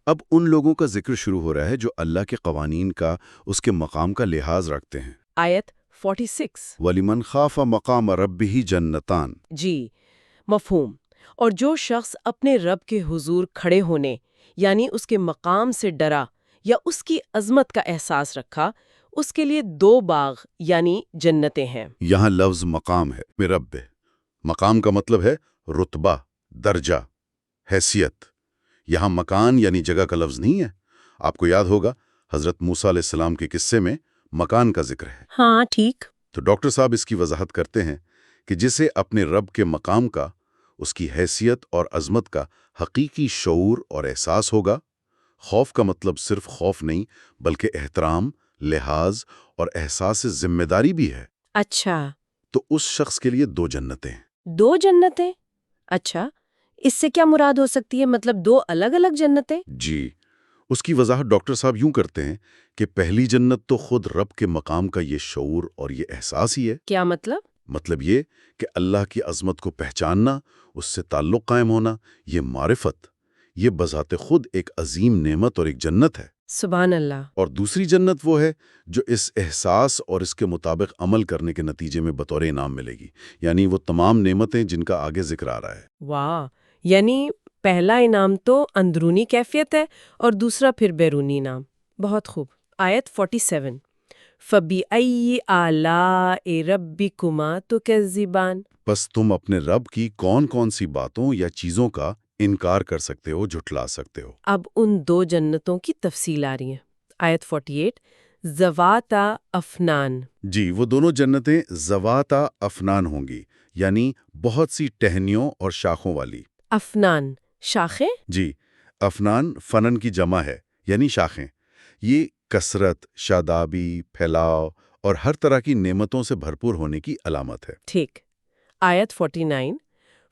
اب ان لوگوں کا ذکر شروع ہو رہا ہے جو اللہ کے قوانین کا، اس کے مقام کا لحاظ رکھتے ہیں۔ آیت 46 وَلِمَنْ خَافَ مَقَامَ رَبِّهِ جَنَّتَانِ. جی، مفہوم. اور جو شخص اپنے رب کے حضور کھڑے ہونے یعنی اس کے مقام سے ڈرا یا اس کی عظمت کا احساس رکھا، اس کے لیے 2 باغ یعنی جنتیں ہیں. یہاں لفظ مقام ہے، میں رب ہے۔ مقام کا مطلب ہے رتبہ، درجہ، حیثیت۔ یہاں مکان یعنی جگہ کا لفظ نہیں ہے۔ آپ کو یاد ہوگا حضرت موسیٰ علیہ السلام کے قصے میں مکان کا ذکر ہے۔ ہاں، ٹھیک. تو ڈاکٹر صاحب اس کی وضاحت کرتے ہیں کہ جسے اپنے رب کے مقام کا، اس کی حیثیت اور عظمت کا حقیقی شعور اور احساس ہوگا۔ خوف کا مطلب صرف خوف نہیں بلکہ احترام، لحاظ اور احساس ذمہ داری بھی ہے۔ اچھا، تو اس شخص کے لیے 2 جنتیں ہیں۔ 2 جنتیں؟ اچھا، اس سے کیا مراد ہو سکتی ہے؟ مطلب 2 الگ الگ جنتیں؟ جی، اس کی وضاحت ڈاکٹر صاحب یوں کرتے ہیں کہ پہلی جنت تو خود رب کے مقام کا یہ شعور اور یہ احساس ہی ہے۔ کیا مطلب؟ مطلب یہ کہ اللہ کی عظمت کو پہچاننا، اس سے تعلق قائم ہونا، یہ معرفت، یہ بذات خود ایک عظیم نعمت اور ایک جنت ہے۔ سبحان اللہ. اور دوسری جنت وہ ہے جو اس احساس اور اس کے مطابق عمل کرنے کے نتیجے میں بطور انعام ملے گی، یعنی وہ تمام نعمتیں جن کا آگے ذکر آ رہا ہے۔ واہ، یعنی پہلا انعام تو اندرونی کیفیت ہے اور دوسرا پھر بیرونی انعام. بہت خوب. آیت 47 فَبِأَيِّ آلَاءِ رَبِّكُمَا تُكَذِّبَانِ. بس تم اپنے رب کی کون کون سی باتوں یا چیزوں کا انکار کر سکتے ہو، جھٹلا سکتے ہو؟ اب ان 2 جنتوں کی تفصیل آ رہی ہے. آیت 48 ذواتا افنان. جی، وہ دونوں جنتیں ذواتا افنان ہوں گی، یعنی بہت سی ٹہنیوں اور شاخوں والی۔ افنان شاخیں؟ جی، افنان فنن کی جمع ہے، یعنی شاخیں۔ یہ کثرت، شادابی، پھیلاؤ اور ہر طرح کی نعمتوں سے بھرپور ہونے کی علامت ہے۔ ٹھیک. آیت 49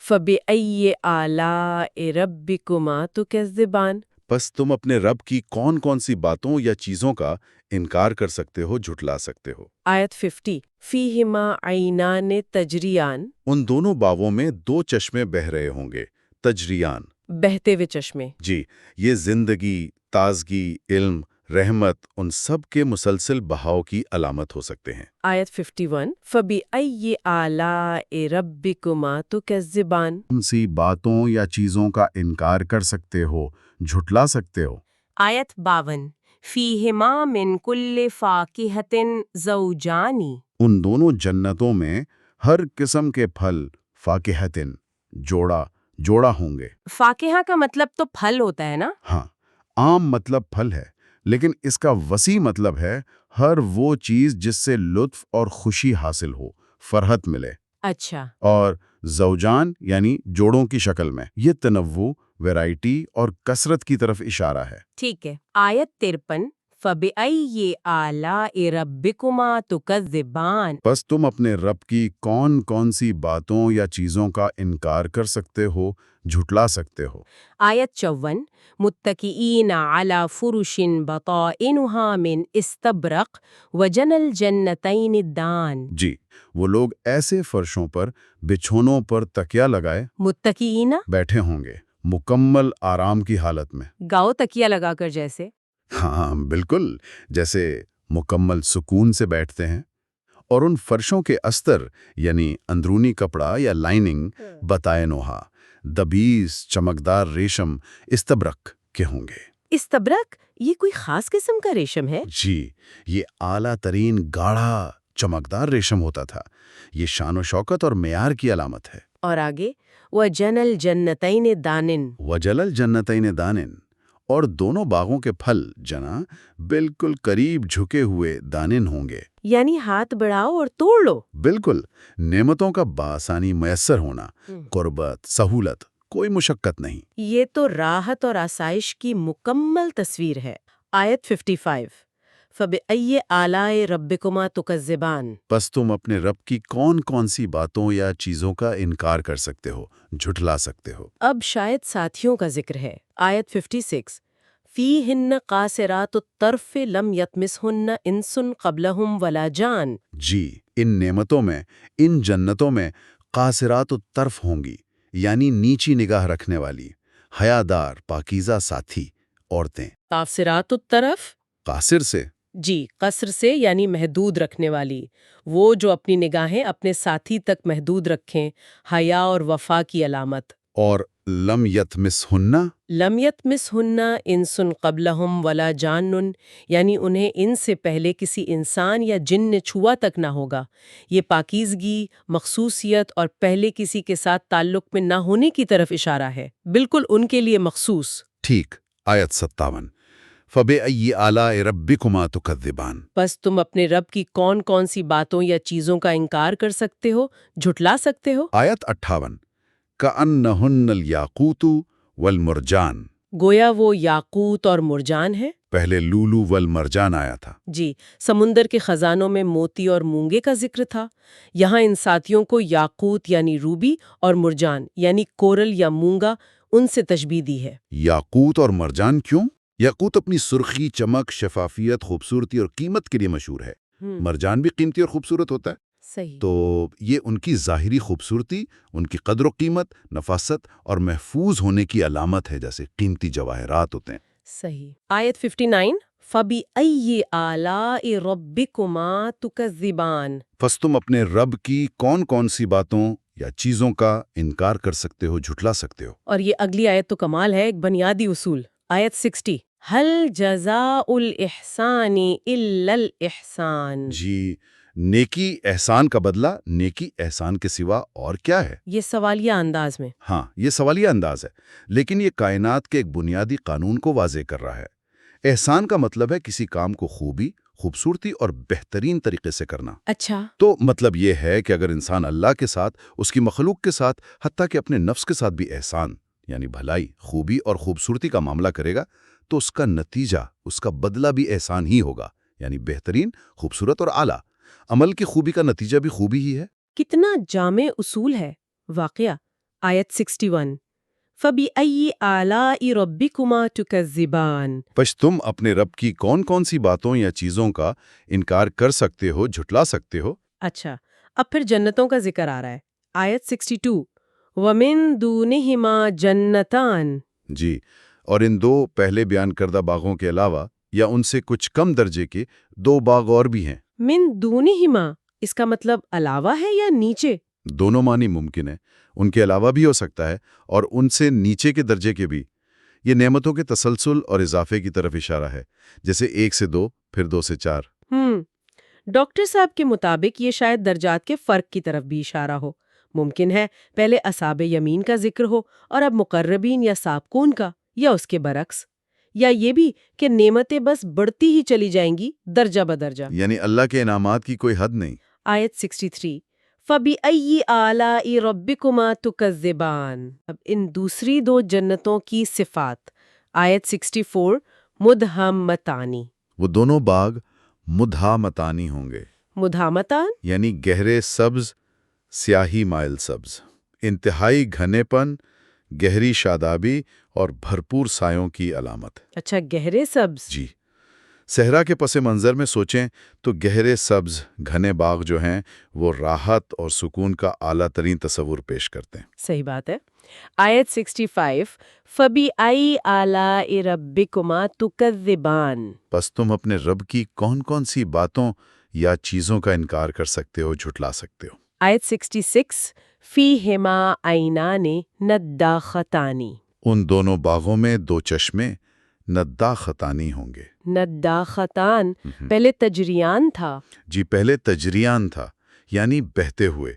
فَبِأَيِّ آلَاءِ رَبِّكُمَا تُكَذِّبَانِ. بس تم اپنے رب کی کون کون سی باتوں یا چیزوں کا انکار کر سکتے ہو، جھٹلا سکتے ہو؟ آیت 50 فِيهِمَا عَيْنَانِ تَجْرِيَانِ. ان دونوں باغوں میں 2 چشمے بہہ رہے ہوں گے، تجریان۔ بہتے ہوئے چشمے. جی، یہ زندگی، تازگی، علم، رحمت، ان سب کے مسلسل بہاؤ کی علامت ہو سکتے ہیں۔ آیت 51 فَبِأَيِّ آلَاءِ رَبِّكُمَا تُكَذِّبَانِ. کون سی باتوں یا چیزوں کا انکار کر سکتے ہو، جھٹلا سکتے ہو؟ آیت 52 فِيهِمَا مِن كُلِّ فَاكِهَةٍ زَوْجَانِ. ان دونوں جنتوں میں ہر قسم کے پھل، فاکہتن، جوڑا ہوں گے۔ فاکہہ کا مطلب تو پھل ہوتا ہے نا؟ ہاں، عام مطلب پھل ہے، لیکن اس کا وسیع مطلب ہے ہر وہ چیز جس سے لطف اور خوشی حاصل ہو، فرحت ملے۔ اچھا. اور زوجان یعنی جوڑوں کی شکل میں، یہ تنوع، ویرائٹی اور کثرت کی طرف اشارہ ہے۔ ٹھیک ہے. آیت 53 فَبِأَيِّ آلَاءِ رَبِّكُمَا تُكَذِّبَانِ بس تم اپنے رب کی کون کون سی باتوں یا چیزوں کا انکار کر سکتے ہو، جھٹلا سکتے ہو؟ آیت 54 متکئین علی فرش بطائنها من استبرق وجن الجنتین الدان. جی، وہ لوگ ایسے فرشوں پر بچھونوں پر تکیا لگائے متکئین بیٹھے ہوں گے، مکمل آرام کی حالت میں۔ گاؤ تکیا لگا کر جیسے. ہاں بالکل، جیسے مکمل سکون سے بیٹھتے ہیں۔ اور ان فرشوں کے استر یعنی اندرونی کپڑا یا لائننگ بطائنها دبیس چمکدار ریشم استبرق کے ہوں گے۔ استبرق یہ کوئی خاص قسم کا ریشم ہے؟ جی، یہ اعلیٰ ترین گاڑھا چمکدار ریشم ہوتا تھا۔ یہ شان و شوکت اور معیار کی علامت ہے۔ اور آگے وجن الجنتین دانن. وجلل جنتین دانن، اور دونوں باغوں کے پھل جنا بالکل قریب جھکے ہوئے دانن ہوں گے۔ یعنی ہاتھ بڑھاؤ اور توڑ لو. بالکل، نعمتوں کا بآسانی میسر ہونا، قربت، سہولت، کوئی مشقت نہیں۔ یہ تو راحت اور آسائش کی مکمل تصویر ہے۔ آیت 55 فَبِأَيِّ آلَاءِ رَبِّكُمَا تُكَذِّبَانِ. بس تم اپنے رب کی کون کون سی باتوں یا چیزوں کا انکار کر سکتے ہو، جھٹلا سکتے ہو؟ اب شاید ساتھیوں کا ذکر ہے۔ آیت 56 فِيهِنَّ قَاصِرَاتُ الطَّرْفِ لَمْ يَطْمِثْهُنَّ إِنسٌ قَبْلَهُمْ وَلَا جَانٌ. جی، ان نعمتوں میں، ان جنتوں میں قاصرات الطرف ہوں گی، یعنی نیچی نگاہ رکھنے والی، حیادار، پاکیزہ ساتھی، عورتیں۔ قاصرات الطرف قاصر سے جی قصر سے یعنی محدود رکھنے والی، وہ جو اپنی نگاہیں اپنے ساتھی تک محدود رکھیں، حیا اور وفا کی علامت۔ اور لم یتمسہن، لم یطمثہن انس قبلہم ولا جان، یعنی انہیں ان سے پہلے کسی انسان یا جن نے چھوا تک نہ ہوگا۔ یہ پاکیزگی، مخصوصیت اور پہلے کسی کے ساتھ تعلق میں نہ ہونے کی طرف اشارہ ہے، بالکل ان کے لیے مخصوص۔ ٹھیک۔ آیت 57 فَبِأَيِّ آلَاءِ رَبِّكُمَا تُكَذِّبَانِ. بس تم اپنے رب کی کون کون سی باتوں یا چیزوں کا انکار کر سکتے ہو، جھٹلا سکتے ہو؟ آیت 58 كَأَنَّهُنَّ الْيَاقُوتُ وَالْمُرْجَانُ. گویا وہ یاقوت اور مرجان ہے۔ پہلے لولو والمرجان آیا تھا۔ جی، سمندر کے خزانوں میں موتی اور مونگے کا ذکر تھا۔ یہاں ان ساتھیوں کو یاقوت یعنی روبی اور مرجان یعنی کورل یا مونگا ان سے تشبیہ دی ہے۔ یاقوت اور مرجان کیوں؟ یاقوت اپنی سرخی، چمک، شفافیت، خوبصورتی اور قیمت کے لیے مشہور ہے۔ مرجان بھی قیمتی اور خوبصورت ہوتا ہے۔ صحیح۔ تو یہ ان کی ظاہری خوبصورتی، ان کی قدر و قیمت، نفاست اور محفوظ ہونے کی علامت ہے، جیسے قیمتی جواہرات ہوتے ہیں۔ صحیح۔ آیت 59 فَبِأَيِّ آلَاءِ رَبِّكُمَا تُكَذِّبَانِ. پس تم اپنے رب کی کون کون سی باتوں یا چیزوں کا انکار کر سکتے ہو، جھٹلا سکتے ہو؟ اور یہ اگلی آیت تو کمال ہے، ایک بنیادی اصول۔ آیت 60 هَلْ جَزَاءُ الْإِحْسَانِ إِلَّا الْإِحْسَانِ. جی، نیکی احسان کا بدلہ نیکی احسان کے سوا اور کیا ہے؟ یہ سوالیہ انداز میں۔ ہاں، یہ سوالیہ انداز ہے، لیکن یہ کائنات کے ایک بنیادی قانون کو واضح کر رہا ہے۔ احسان کا مطلب ہے کسی کام کو خوبی، خوبصورتی اور بہترین طریقے سے کرنا۔ اچھا۔ تو مطلب یہ ہے کہ اگر انسان اللہ کے ساتھ، اس کی مخلوق کے ساتھ، حتیٰ کہ اپنے نفس کے ساتھ بھی احسان یعنی بھلائی، خوبی اور خوبصورتی کا معاملہ کرے گا تو اس کا نتیجہ، اس کا بدلہ بھی احسان ہی ہوگا، یعنی بہترین، خوبصورت اور اعلیٰ۔ عمل کی خوبی کا نتیجہ بھی خوبی ہی ہے۔ کتنا جامع اصول ہے واقعہ۔ آیت 61 فَبِأَيِّ آلَاءِ رَبِّكُمَا تُكَذِّبَانِ. پس تم اپنے رب کی کون کون سی باتوں یا چیزوں کا انکار کر سکتے ہو، جھٹلا سکتے ہو؟ اچھا، اب پھر جنتوں کا ذکر آ رہا ہے۔ آیت 62 وَمِن دُونِهِمَا جَنَّتَانِ. جی، اور ان دو پہلے بیان کردہ باغوں کے علاوہ یا ان سے کچھ کم درجے کے دو باغ اور بھی ہیں۔ من دونہما، اس کا مطلب علاوہ ہے یا نیچے؟ دونوں معنی ممکن ہے، ان کے علاوہ بھی ہو سکتا ہے اور ان سے نیچے کے درجے کے بھی۔ یہ نعمتوں کے تسلسل اور اضافے کی طرف اشارہ ہے، جیسے 1 سے 2، پھر 2 سے 4۔ ڈاکٹر صاحب کے مطابق یہ شاید درجات کے فرق کی طرف بھی اشارہ ہو۔ ممکن ہے پہلے اصحاب یمین کا ذکر ہو اور اب مقربین یا سابقون کا، یا اس کے برعکس، یا یہ بھی کہ نعمتیں بس بڑھتی ہی چلی جائیں گی درجہ بدرجہ، یعنی اللہ کے انعامات کی کوئی حد نہیں۔ آیت 63 فَبِأَيِّ آلَاءِ رَبِّكُمَا تُكَذِّبَانِ. اب ان دوسری دو جنتوں کی صفات۔ آیت 64 مُدْہَمَّتَانِ. وہ دونوں باغ مدھامتانی ہوں گے، مدھامتان؟ یعنی گہرے سبز، سیاہی مائل سبز، انتہائی گھنے پن، گہری شادابی اور بھرپور سایوں کی علامت۔ اچھا، گہرے سبز۔ جی، صحرا کے پس منظر میں سوچیں تو گہرے سبز گھنے باغ جو ہیں وہ راحت اور سکون کا اعلیٰ ترین تصور پیش کرتے ہیں۔ صحیح بات ہے۔ آیت 65 فَبِأَيِّ آلَاءِ رَبِّكُمَا تُكَذِّبَانِ، پس تم اپنے رب کی کون کون سی باتوں یا چیزوں کا انکار کر سکتے ہو، جھٹلا سکتے ہو؟ آیت 66 فِيهِمَا عَيْنَانِ نَضَّاخَتَانِ، ان دونوں باغوں میں دو چشمے نداختانی ہوں گے۔ نداختان پہلے تجریان تھا۔ جی، پہلے تجریان تھا، یعنی بہتے ہوئے۔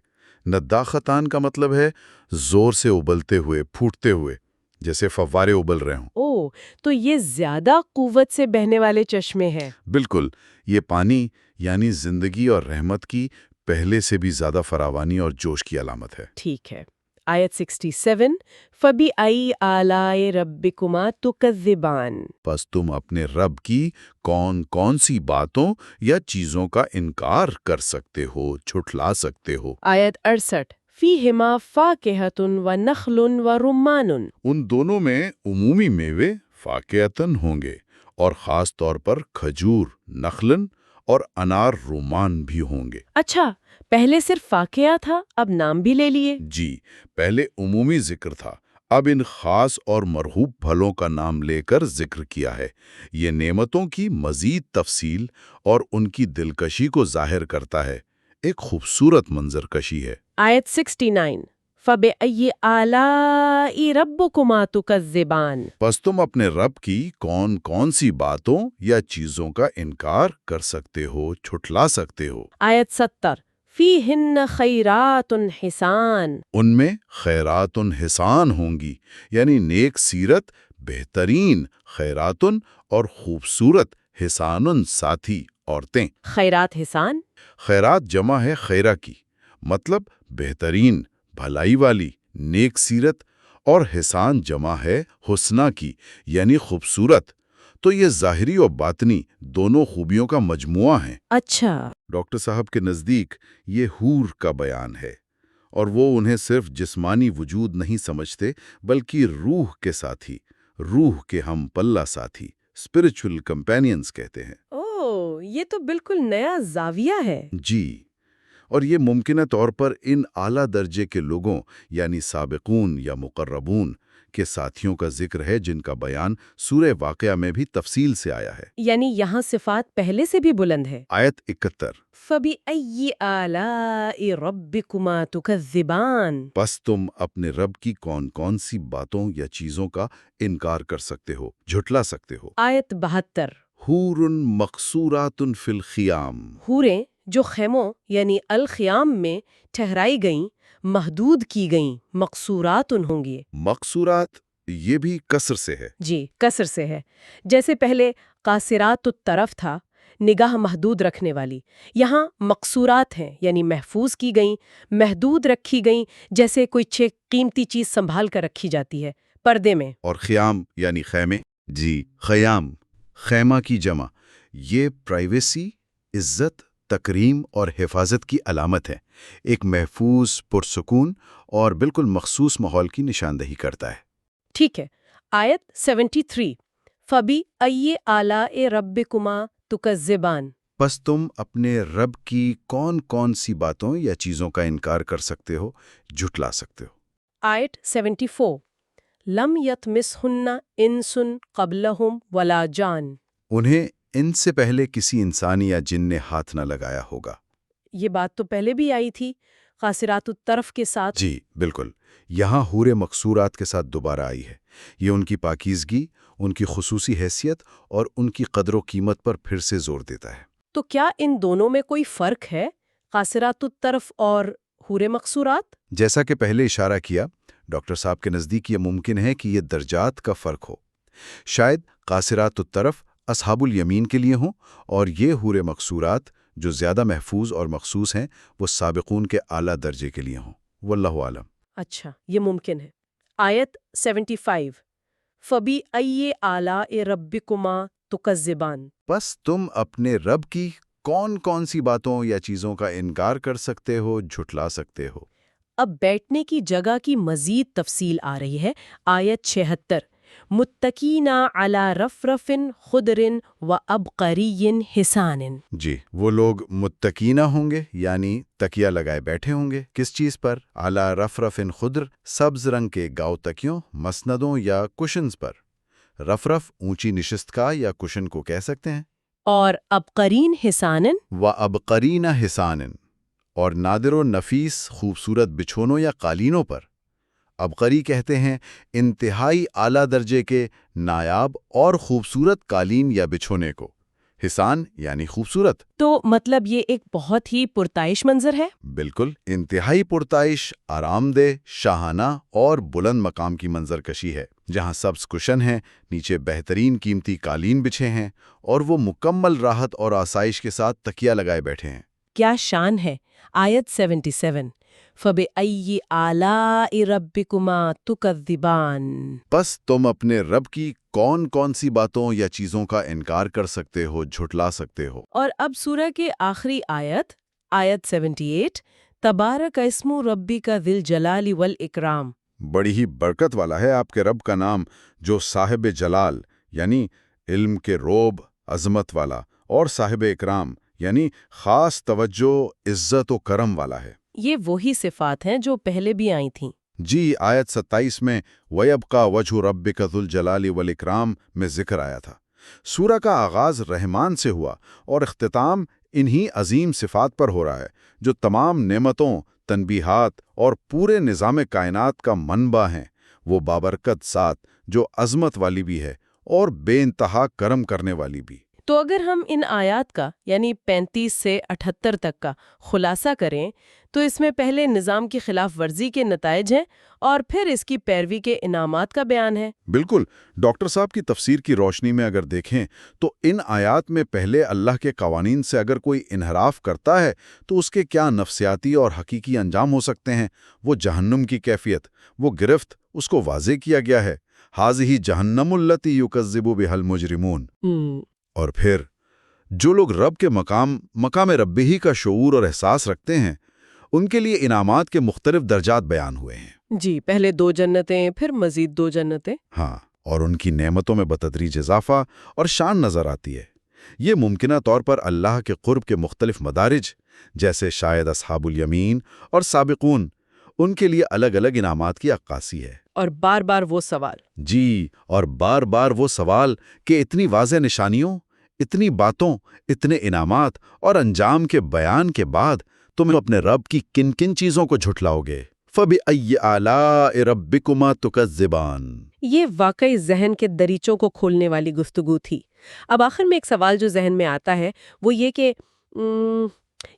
نداختان کا مطلب ہے زور سے ابلتے ہوئے، پھوٹتے ہوئے، جیسے فوارے ابل رہے ہوں۔ او، تو یہ زیادہ قوت سے بہنے والے چشمے ہیں۔ بالکل، یہ پانی یعنی زندگی اور رحمت کی پہلے سے بھی زیادہ فراوانی اور جوش کی علامت ہے۔ ٹھیک ہے۔ آیت 67 فَبِأَيِّ آلَاءِ رَبِّكُمَا تُكَذِّبَانِ، پس تم اپنے رب کی کون کون سی باتوں یا چیزوں کا انکار کر سکتے ہو، جھٹلا سکتے ہو؟ آیت 68 فِيهِمَا فَاكِهَةٌ وَنَخْلٌ وَرُمَّانٌ، ان دونوں میں عمومی میوے فاقعتاً ہوں گے اور خاص طور پر کھجور، نخلن اور انار رومان بھی ہوں گے۔ اچھا، پہلے صرف واقعہ تھا، اب نام بھی لے لیے۔ جی، پہلے عمومی ذکر تھا، اب ان خاص اور مرغوب پھلوں کا نام لے کر ذکر کیا ہے۔ یہ نعمتوں کی مزید تفصیل اور ان کی دلکشی کو ظاہر کرتا ہے۔ ایک خوبصورت منظر کشی ہے۔ آیت 69 فَبِأَيِّ آلَاءِ رَبِّكُمَا تُكَذِّبَانِ، پس تم اپنے رب کی کون کون سی باتوں یا چیزوں کا انکار کر سکتے ہو، جھٹلا سکتے ہو؟ آیت 70 فِيهِنَّ خَيْرَاتٌ حِسَان، ان میں خیرات حسان ہوں گی، یعنی نیک سیرت، بہترین خیرات اور خوبصورت حسان ساتھی عورتیں۔ خیرات حسان؟ خیرات جمع ہے خیرہ کی، مطلب بہترین، بھلائی والی، نیک سیرت، اور حسان جمع ہے حسنہ کی، یعنی خوبصورت۔ تو یہ ظاہری اور باطنی دونوں خوبیوں کا مجموعہ ہیں۔ اچھا، ڈاکٹر صاحب کے نزدیک یہ حور کا بیان ہے، اور وہ انہیں صرف جسمانی وجود نہیں سمجھتے بلکہ روح کے ساتھی، روح کے ہم پلہ ساتھی، اسپرچول کمپینینز کہتے ہیں۔ او، یہ تو بالکل نیا زاویہ ہے۔ جی، اور یہ ممکنہ طور پر ان اعلیٰ درجے کے لوگوں یعنی سابقون یا مقربون کے ساتھیوں کا ذکر ہے جن کا بیان سورہ واقعہ میں بھی تفصیل سے آیا ہے۔ یعنی یہاں صفات پہلے سے بھی بلند ہے۔ آیت 71 فَبِأَيِّ آلَاءِ رَبِّكُمَا تُكَذِّبَانِ، پس تم اپنے رب کی کون کون سی باتوں یا چیزوں کا انکار کر سکتے ہو، جھٹلا سکتے ہو؟ آیت 72 حور مقصورات فی الخیام، حوریں جو خیموں یعنی الخیام میں ٹھہرائی گئیں، محدود کی گئیں، مقصورات ہوں گی۔ مقصورات یہ بھی کسر سے ہے۔ جی، کسر سے ہے۔ جیسے پہلے قاصرات الطرف تھا، نگاہ محدود رکھنے والی، یہاں مقصورات ہیں یعنی محفوظ کی گئیں، محدود رکھی گئیں، جیسے کوئی قیمتی چیز سنبھال کر رکھی جاتی ہے پردے میں۔ اور خیام یعنی خیمے۔ جی، خیام، خیمہ کی جمع، یہ پرائیویسی، عزت، تکریم اور حفاظت کی علامت ہے، ایک محفوظ، پرسکون اور بالکل مخصوص ماحول کی نشاندہی کرتا ہے۔ ٹھیک ہے۔ آیت 73 فَبِأَيِّ آلَاءِ رَبِّكُمَا تُكَذِّبَانِ، پس تم اپنے رب کی کون کون سی باتوں یا چیزوں کا انکار کر سکتے ہو، جھٹلا سکتے ہو؟ آیت 74 لَمْ يَطْمِثْهُنَّ إِنسٌ قَبْلَهُمْ وَلَا جَانٌ، انہیں ان سے پہلے کسی انسان یا جن نے ہاتھ نہ لگایا ہوگا۔ یہ بات تو پہلے بھی آئی تھی قاصرات الطرف کے ساتھ۔ جی بالکل، یہاں حور مقصورات کے ساتھ دوبارہ آئی ہے۔ یہ ان کی پاکیزگی، ان کی خصوصی حیثیت اور ان کی قدر و قیمت پر پھر سے زور دیتا ہے۔ تو کیا ان دونوں میں کوئی فرق ہے، قاصرات الطرف اور حور مقصورات؟ جیسا کہ پہلے اشارہ کیا، ڈاکٹر صاحب کے نزدیک یہ ممکن ہے کہ یہ درجات کا فرق ہو۔ شاید قاصرات الطرف اصحاب الیمین کے لیے ہوں، اور یہ حور مقصورات جو زیادہ محفوظ اور مخصوص ہیں وہ سابقون کے اعلیٰ درجے کے لیے ہوں۔ واللہ عالم۔ اچھا، یہ ممکن ہے۔ آیت 75 فَبِأَيِّ آلَاءِ رَبِّكُمَا تکذبان۔ بس تم اپنے رب کی کون کون سی باتوں یا چیزوں کا انکار کر سکتے ہو، جھٹلا سکتے ہو؟ اب بیٹھنے کی جگہ کی مزید تفصیل آ رہی ہے، آیت 76 متکین علی رفرف خضر وعبقری حسان۔ جی، وہ لوگ متکینہ ہوں گے یعنی تکیہ لگائے بیٹھے ہوں گے، کس چیز پر؟ اعلی رفرف خضر، سبز رنگ کے گاؤ تکیوں، مسندوں یا کشنز پر۔ رفرف اونچی نشست کا یا کشن کو کہہ سکتے ہیں۔ اور عبقرین حسان، وَأَبْقَرِينَ حِسَانٍ، اور نادر و نفیس خوبصورت بچھونوں یا قالینوں پر۔ عبقری کہتے ہیں انتہائی اعلیٰ درجے کے نایاب اور خوبصورت قالین یا بچھونے کو۔ حسان یعنی خوبصورت۔ تو مطلب یہ ایک بہت ہی پرتائش منظر ہے؟ بالکل، انتہائی پرتائش، آرام دہ، شاہانہ اور بلند مقام کی منظر کشی ہے، جہاں سبز کشن ہیں، نیچے بہترین قیمتی قالین بچھے ہیں اور وہ مکمل راحت اور آسائش کے ساتھ تکیہ لگائے بیٹھے ہیں۔ کیا شان ہے! آیت 77 فَبِأَيِّ آلَاءِ رَبِّكُمَا تُكَذِّبَانِ۔ بس تم اپنے رب کی کون کون سی باتوں یا چیزوں کا انکار کر سکتے ہو، جھٹلا سکتے ہو؟ اور اب سورہ کے آخری آیت 78 تبارک اسم ربک ذی الجلال والاکرام۔ بڑی ہی برکت والا ہے آپ کے رب کا نام، جو صاحب جلال یعنی علم کے روب، عظمت والا، اور صاحب اکرام یعنی خاص توجہ، عزت و کرم والا ہے۔ یہ وہی صفات ہیں جو پہلے بھی آئی تھیں۔ جی، آیت 27 میں وَيَبْقَى وَجْهُ رَبِّكَ ذُو الْجَلَالِ وَالْإِكْرَامِ میں ذکر آیا تھا۔ سورہ کا آغاز رحمان سے ہوا اور اختتام انہی عظیم صفات پر ہو رہا ہے، جو تمام نعمتوں، تنبیہات اور پورے نظام کائنات کا منبع ہیں۔ وہ بابرکت ذات جو عظمت والی بھی ہے اور بے انتہا کرم کرنے والی بھی۔ تو اگر ہم ان آیات کا یعنی 35 سے 78 تک کا خلاصہ کریں تو اس میں پہلے نظام کی خلاف ورزی کے نتائج ہیں اور پھر اس کی پیروی کے انعامات کا بیان ہے۔ بالکل، ڈاکٹر صاحب کی تفسیر کی روشنی میں اگر دیکھیں تو ان آیات میں پہلے اللہ کے قوانین سے اگر کوئی انحراف کرتا ہے تو اس کے کیا نفسیاتی اور حقیقی انجام ہو سکتے ہیں۔ وہ جہنم کی کیفیت، وہ گرفت، اس کو واضح کیا گیا ہے۔ ھذہ جہنم التی یکذب بہا المجرمون۔ اور پھر جو لوگ رب کے مقام رب ہی کا شعور اور احساس رکھتے ہیں، ان کے لیے انعامات کے مختلف درجات بیان ہوئے ہیں۔ جی، پہلے 2 جنتیں، پھر مزید 2 جنتیں۔ ہاں، اور ان کی نعمتوں میں بتدریج اضافہ اور شان نظر آتی ہے۔ یہ ممکنہ طور پر اللہ کے قرب کے مختلف مدارج، جیسے شاید اصحاب الیمین اور سابقون، ان کے لیے الگ الگ انعامات کی عکاسی ہے۔ اور بار بار وہ سوال۔ جی، اور بار بار وہ سوال کہ اتنی واضح نشانیوں، اتنی باتوں، اتنے انعامات اور انجام کے بیان کے بعد تم اپنے رب کی کن کن چیزوں کو جھٹلاؤ گے؟ فَبِأَيِّ آلَاءِ رَبِّكُمَا تُكَذِّبَانِ۔ یہ واقعی ذہن کے دریچوں کو کھولنے والی گفتگو تھی۔ اب آخر میں ایک سوال جو ذہن میں آتا ہے وہ یہ کہ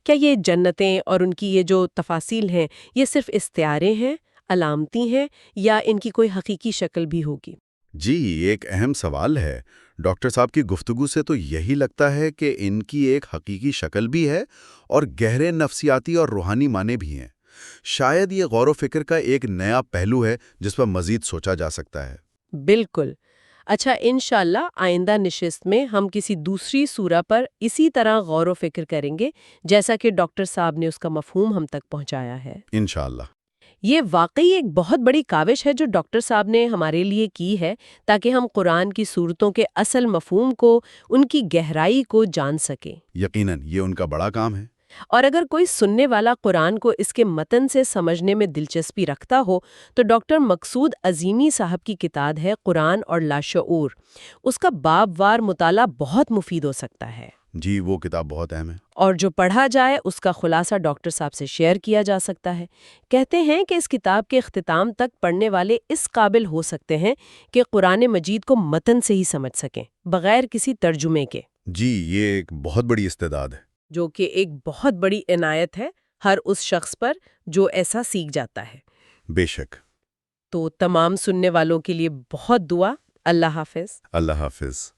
کیا یہ جنتیں اور ان کی یہ جو تفاصیل ہیں یہ صرف استعارے ہیں، علامتی ہیں، یا ان کی کوئی حقیقی شکل بھی ہوگی؟ جی، یہ ایک اہم سوال ہے۔ ڈاکٹر صاحب کی گفتگو سے تو یہی لگتا ہے کہ ان کی ایک حقیقی شکل بھی ہے اور گہرے نفسیاتی اور روحانی معنی بھی ہیں۔ شاید یہ غور و فکر کا ایک نیا پہلو ہے جس پر مزید سوچا جا سکتا ہے۔ بالکل۔ اچھا، انشاءاللہ آئندہ نشست میں ہم کسی دوسری سورہ پر اسی طرح غور و فکر کریں گے جیسا کہ ڈاکٹر صاحب نے اس کا مفہوم ہم تک پہنچایا ہے۔ انشاءاللہ۔ یہ واقعی ایک بہت بڑی کاوش ہے جو ڈاکٹر صاحب نے ہمارے لیے کی ہے تاکہ ہم قرآن کی صورتوں کے اصل مفہوم کو، ان کی گہرائی کو جان سکیں۔ یقیناً یہ ان کا بڑا کام ہے۔ اور اگر کوئی سننے والا قرآن کو اس کے متن سے سمجھنے میں دلچسپی رکھتا ہو تو ڈاکٹر مقصود عظیمی صاحب کی کتاب ہے قرآن اور لاشعور۔ اس کا باب وار مطالعہ بہت مفید ہو سکتا ہے۔ جی، وہ کتاب بہت اہم ہے۔ اور جو پڑھا جائے اس کا خلاصہ ڈاکٹر صاحب سے شیئر کیا جا سکتا ہے۔ کہتے ہیں کہ اس کتاب کے اختتام تک پڑھنے والے اس قابل ہو سکتے ہیں کہ قرآن مجید کو متن سے ہی سمجھ سکیں، بغیر کسی ترجمے کے۔ جی، یہ ایک بہت بڑی استعداد ہے۔ جو کہ ایک بہت بڑی عنایت ہے ہر اس شخص پر جو ایسا سیکھ جاتا ہے۔ بے شک۔ تو تمام سننے والوں کے لیے بہت دعا۔ اللہ حافظ۔ اللہ حافظ۔